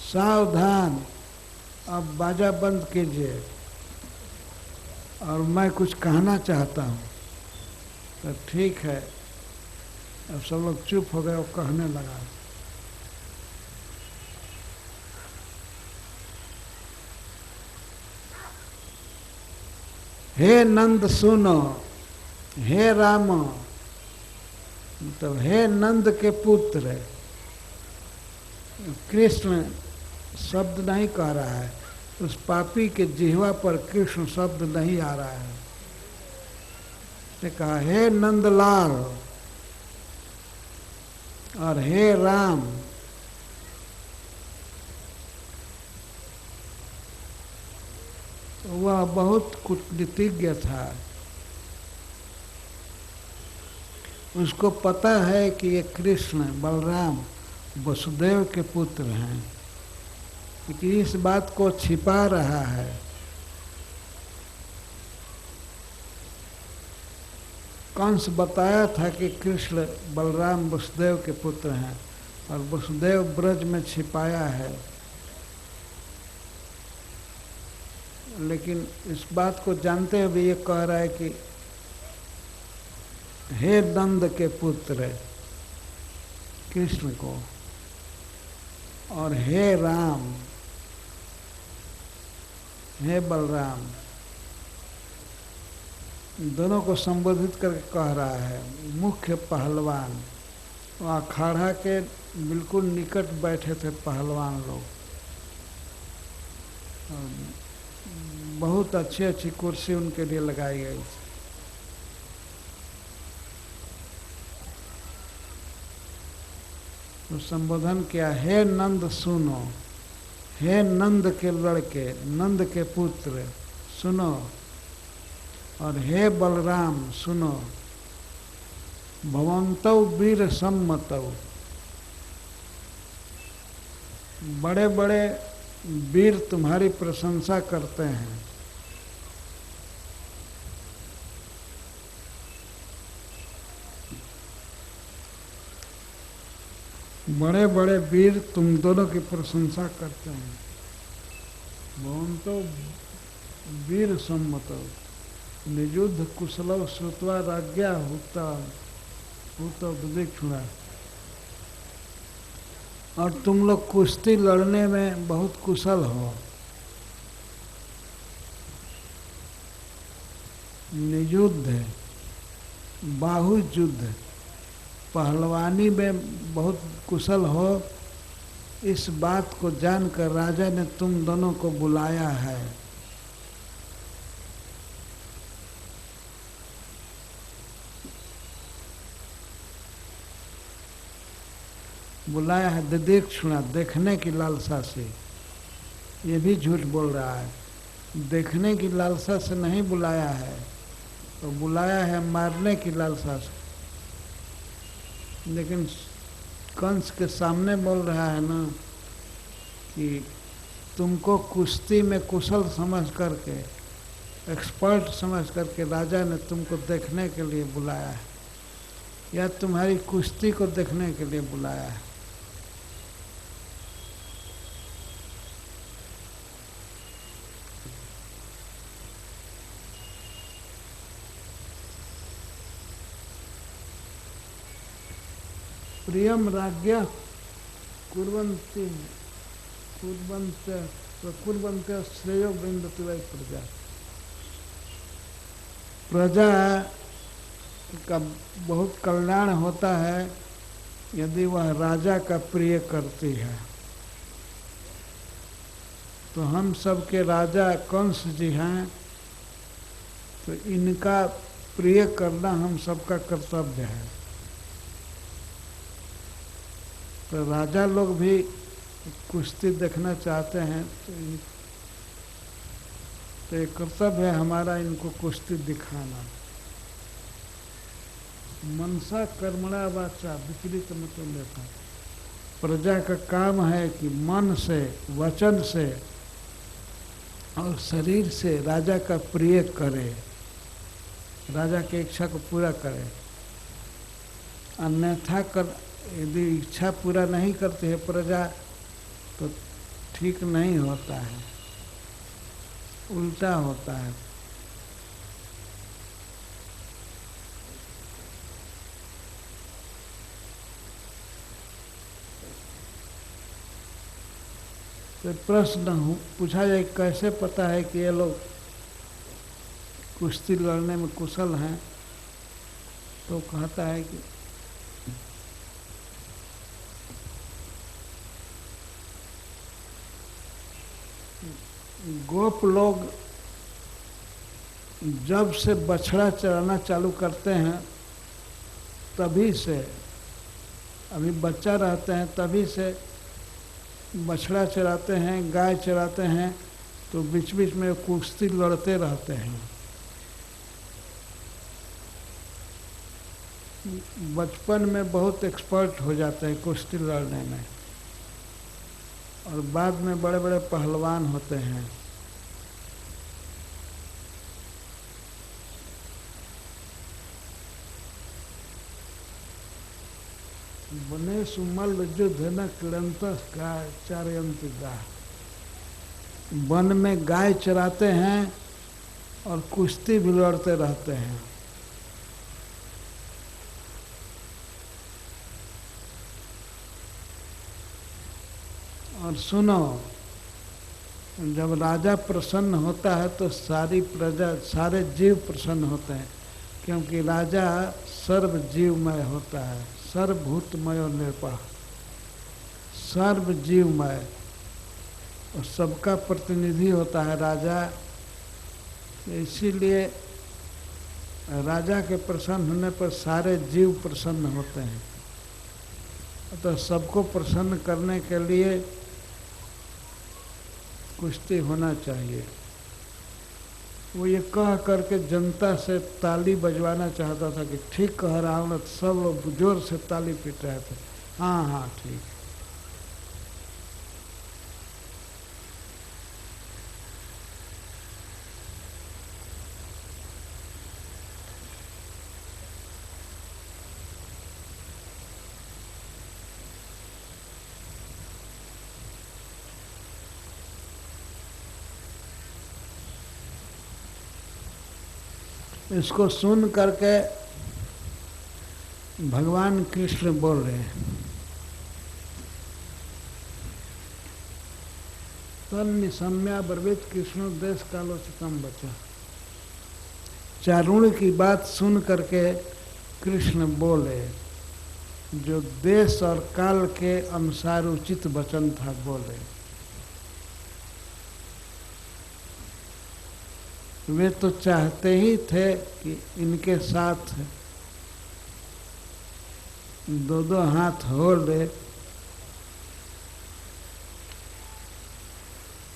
सावधान, अब बाजा बंद कीजिए और मैं कुछ कहना चाहता हूँ। तो ठीक है, अब सब लोग चुप हो गए। वो कहने लगा, हे नंद सुनो, हे राम मतलब हे नंद के पुत्र। कृष्ण शब्द नहीं कह रहा है, उस पापी के जिह्वा पर कृष्ण शब्द नहीं आ रहा है। उसने कहा हे नंदलाल और हे राम। वह बहुत कूटनीतिज्ञ था। उसको पता है कि ये कृष्ण बलराम वसुदेव के पुत्र हैं, लेकिन इस बात को छिपा रहा है। कंस बताया था कि कृष्ण बलराम वसुदेव के पुत्र हैं और वसुदेव ब्रज में छिपाया है, लेकिन इस बात को जानते हुए ये कह रहा है कि हे नंद के पुत्र कृष्ण को और हे राम हे बलराम, दोनों को संबोधित करके कह रहा है। मुख्य पहलवान, वो अखाड़ा के बिल्कुल निकट बैठे थे पहलवान लोग, बहुत अच्छी अच्छी कुर्सी उनके लिए लगाई गई थी। तो संबोधन किया, हे नंद सुनो, हे नंद के लड़के, नंद के पुत्र सुनो, और हे बलराम सुनो। भवन्तौ वीर सम्मतौ, बड़े बड़े वीर तुम्हारी प्रशंसा करते हैं। बड़े बड़े वीर तुम दोनों की प्रशंसा करते हैं। भवन्तौ वीर सम्मतौ निजुद्ध कुशलौ श्रुत्वा राज्ञा हुता विवेक्षुणा। और तुम लोग कुश्ती लड़ने में बहुत कुशल हो। नियुद्ध बाहु युद्ध, पहलवानी में बहुत कुशल हो। इस बात को जानकर राजा ने तुम दोनों को बुलाया है। बुलाया है दिदीक्षुणा, देखने की लालसा से। ये भी झूठ बोल रहा है, देखने की लालसा से नहीं बुलाया है, तो बुलाया है मारने की लालसा से। लेकिन कंस के सामने बोल रहा है ना कि तुमको कुश्ती में कुशल समझ करके, एक्सपर्ट समझ करके राजा ने तुमको देखने के लिए बुलाया है, या तुम्हारी कुश्ती को देखने के लिए बुलाया है। प्रियम राज्ञा कुर्वन्ति श्रेयो विन्दति वै प्रजा। प्रजा का बहुत कल्याण होता है यदि वह राजा का प्रिय करती है। तो हम सब के राजा कंस जी हैं, तो इनका प्रिय करना हम सबका कर्तव्य है। तो राजा लोग भी कुश्ती देखना चाहते हैं, तो ये कर्तव्य है हमारा इनको कुश्ती दिखाना। मनसा कर्मणा वाचा विचलित मतलब लेता। प्रजा का काम है कि मन से, वचन से और शरीर से राजा का प्रिय करे, राजा की इच्छा को पूरा करे। अन्यथा यदि इच्छा पूरा नहीं करती है प्रजा तो ठीक नहीं होता है, उल्टा होता है। तो प्रश्न पूछा जाए कैसे पता है कि ये लोग कुश्ती लड़ने में कुशल हैं। तो कहता है कि गोप लोग जब से बछड़ा चराना चालू करते हैं तभी से, अभी बच्चा रहते हैं तभी से बछड़ा चराते हैं, गाय चराते हैं, तो बीच बीच में कुश्ती लड़ते रहते हैं। बचपन में बहुत एक्सपर्ट हो जाते हैं कुश्ती लड़ने में, और बाद में बड़े बड़े पहलवान होते हैं। बने सुमल युद्ध न किड़ंत का चारयंत गा, वन में गाय चराते हैं और कुश्ती भी लड़ते रहते हैं। और सुनो, जब राजा प्रसन्न होता है तो सारी प्रजा, सारे जीव प्रसन्न होते हैं, क्योंकि राजा सर्व जीवमय होता है, सर्वभूतमय और निर्वाह, सर्व जीवमय, और सबका प्रतिनिधि होता है राजा। इसीलिए राजा के प्रसन्न होने पर सारे जीव प्रसन्न होते हैं। तो सबको प्रसन्न करने के लिए कुश्ती होना चाहिए। वो ये कह करके जनता से ताली बजवाना चाहता था कि ठीक कह रहा हूँ ना, तो सब लोग जोर से ताली पीट रहे थे, हाँ हाँ ठीक। इसको सुन करके भगवान कृष्ण बोल रहे हैं, तन्निशम्या ब्रवीत कृष्ण देश कालोचितम बचा। चारुण की बात सुन करके कृष्ण बोले, जो देश और काल के अनुसार उचित वचन था बोले। वे तो चाहते ही थे कि इनके साथ दो दो हाथ हो ले,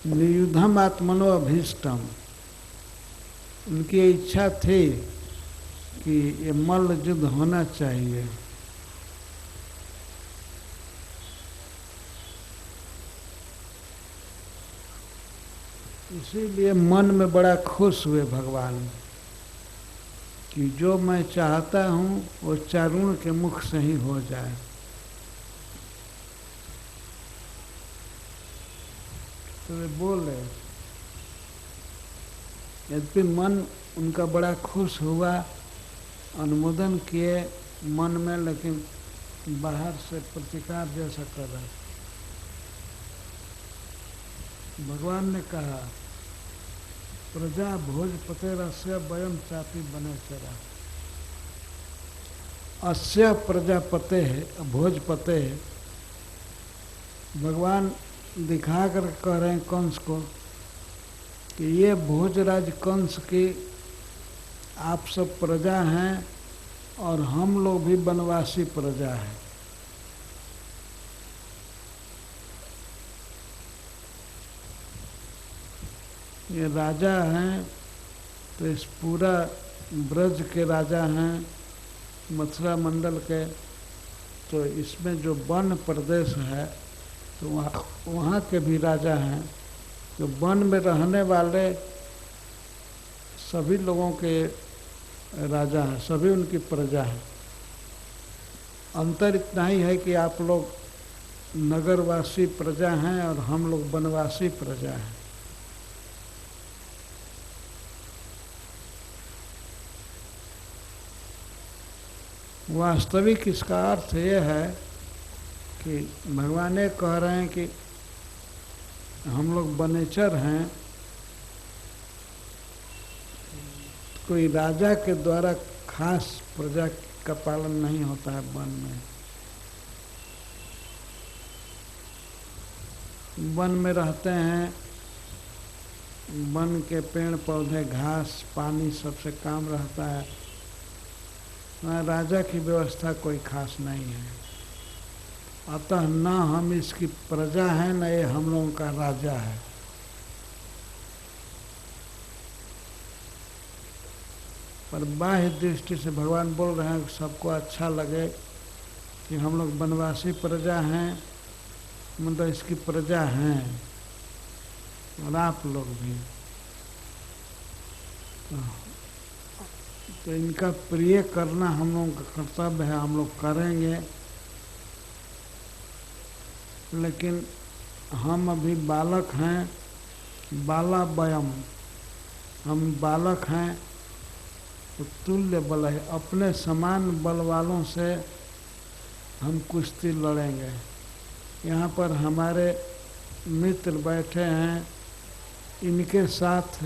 नियुद्धम आत्मनो अभीष्टम। उनकी इच्छा थी कि ये मल्ल युद्ध होना चाहिए। इसीलिए मन में बड़ा खुश हुए भगवान कि जो मैं चाहता हूँ वो चारुण के मुख से ही हो जाए। तो वे बोले, यद्यपि मन उनका बड़ा खुश हुआ, अनुमोदन किए मन में, लेकिन बाहर से प्रतिकार जैसा कर रहा। भगवान ने कहा, प्रजा भोजपते रस्य वयम चापी बने चरा। अस्य प्रजापते है, भोजपते है। भगवान दिखा कर कह रहे हैं कंस को कि ये भोजराज कंस की आप सब प्रजा हैं और हम लोग भी वनवासी प्रजा हैं। ये राजा हैं तो इस पूरा ब्रज के राजा हैं, मथुरा मंडल के, तो इसमें जो वन प्रदेश है तो वहाँ के भी राजा हैं। तो वन में रहने वाले सभी लोगों के राजा हैं, सभी उनकी प्रजा हैं। अंतर इतना ही है कि आप लोग नगरवासी प्रजा हैं और हम लोग वनवासी प्रजा हैं। वास्तविक इसका अर्थ ये है कि भगवान ये कह रहे हैं कि हम लोग वनेचर हैं, कोई राजा के द्वारा खास प्रजा का पालन नहीं होता है वन में। वन में रहते हैं, वन के पेड़ पौधे घास पानी सबसे काम रहता है। वहाँ राजा की व्यवस्था कोई खास नहीं है। अतः न हम इसकी प्रजा हैं न ये हम लोगों का राजा है। पर बाह्य दृष्टि से भगवान बोल रहे हैं सबको अच्छा लगे कि हम लोग वनवासी प्रजा हैं, मतलब इसकी प्रजा हैं और आप लोग भी। तो इनका प्रिय करना हम लोगों का कर्तव्य है, हम लोग करेंगे। लेकिन हम अभी बालक हैं, बाला वयम, हम बालक हैं तो तुल्य बल है, अपने समान बल वालों से हम कुश्ती लड़ेंगे। यहाँ पर हमारे मित्र बैठे हैं, इनके साथ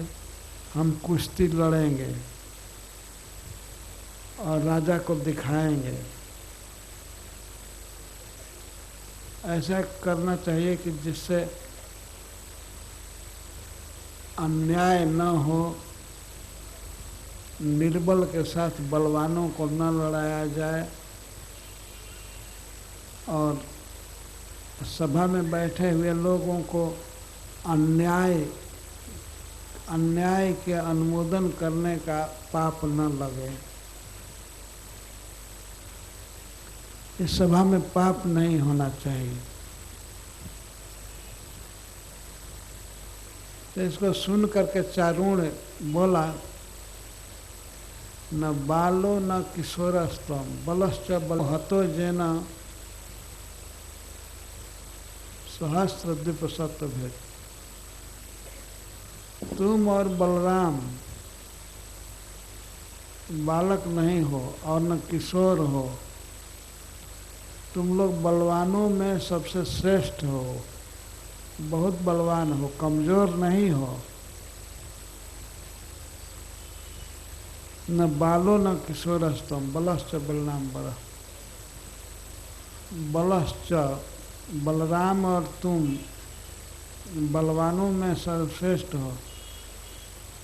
हम कुश्ती लड़ेंगे और राजा को दिखाएंगे। ऐसा करना चाहिए कि जिससे अन्याय न हो, निर्बल के साथ बलवानों को न लड़ाया जाए और सभा में बैठे हुए लोगों को अन्याय के अनुमोदन करने का पाप न लगे। इस सभा में पाप नहीं होना चाहिए। तो इसको सुन करके चारुण बोला, न बालो न किशोरस्तम बलश्च बलहतो जेना सहस्त्र द्वीप सत्य भेद। तुम और बलराम बालक नहीं हो और न किशोर हो, तुम लोग बलवानों में सबसे श्रेष्ठ हो, बहुत बलवान हो, कमजोर नहीं हो। न बालो न किशोरस्तम बलश्च बलराम बल। बलश्च बलराम और तुम बलवानों में सर्वश्रेष्ठ हो।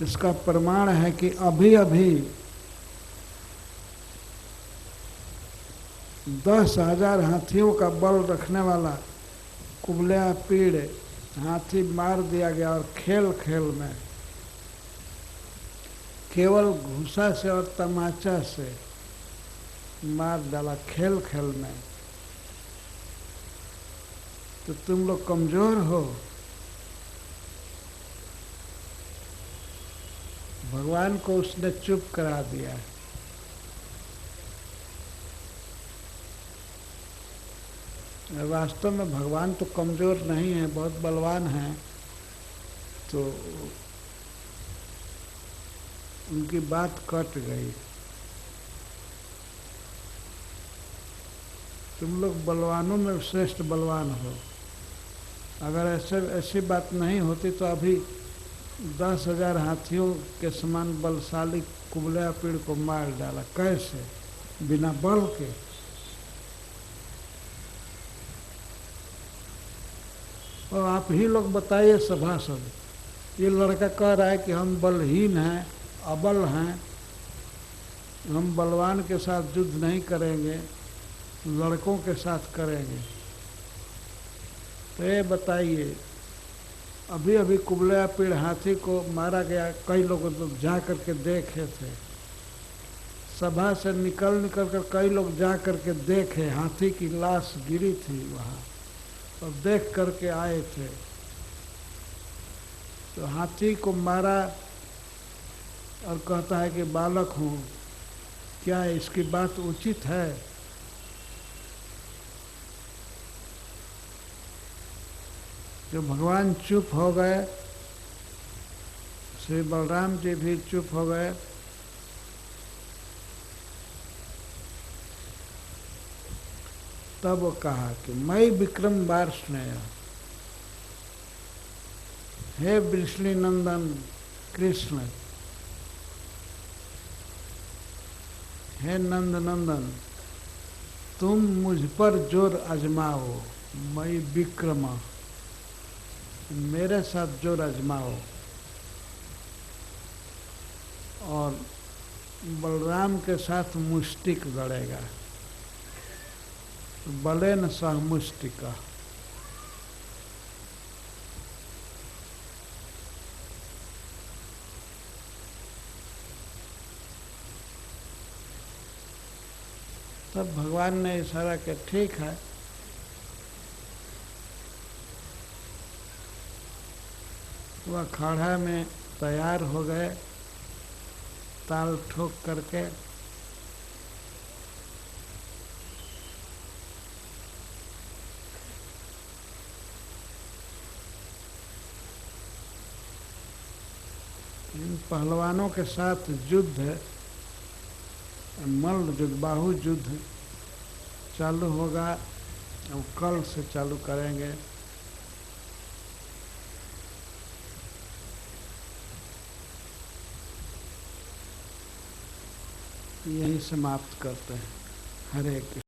इसका प्रमाण है कि अभी अभी 10,000 हाथियों का बल रखने वाला कुबल्या पीड़ हाथी मार दिया गया और खेल खेल में केवल घूसा से और तमाचा से मार डाला, खेल खेल में। तो तुम लोग कमजोर हो। भगवान को उसने चुप करा दिया। वास्तव में भगवान तो कमजोर नहीं है, बहुत बलवान हैं। तो उनकी बात कट गई। तुम लोग बलवानों में श्रेष्ठ बलवान हो। अगर ऐसी बात नहीं होती तो अभी 10,000 हाथियों के समान बलशाली कुबल्या पीड़ को मार डाला। कैसे? बिना बल के। और आप ही लोग बताइए सभासद, ये लड़का कह रहा है कि हम बलहीन हैं, अबल हैं, हम बलवान के साथ युद्ध नहीं करेंगे, लड़कों के साथ करेंगे। तो ये बताइए, अभी अभी कुबल्या पीड़ हाथी को मारा गया, कई लोग तो जा करके देखे थे। सभा से निकल कर कई लोग जा करके देखे, हाथी की लाश गिरी थी वहाँ और देख करके आए थे। तो हाथी को मारा और कहता है कि बालक हूँ, क्या इसकी बात उचित है? जो भगवान चुप हो गए, श्री बलराम जी भी चुप हो गए। तब वो कहा कि मैं विक्रम बार स्नेह, हे वृषणी नंदन कृष्ण, हे नंद नंदन, तुम मुझ पर जोर आजमाओ, मैं विक्रमा, मेरे साथ जोर आजमाओ। और बलराम के साथ मुष्टिक लड़ेगा, बलेन सह मुष्टिका। तब भगवान ने इशारा किया, ठीक है, वह अखाड़ा में तैयार हो गए ताल ठोक करके। इन पहलवानों के साथ युद्ध, मल्ल युद्ध, बाहु युद्ध चालू होगा। अब कल से चालू करेंगे। यही समाप्त करते हैं। हरे कृष्ण।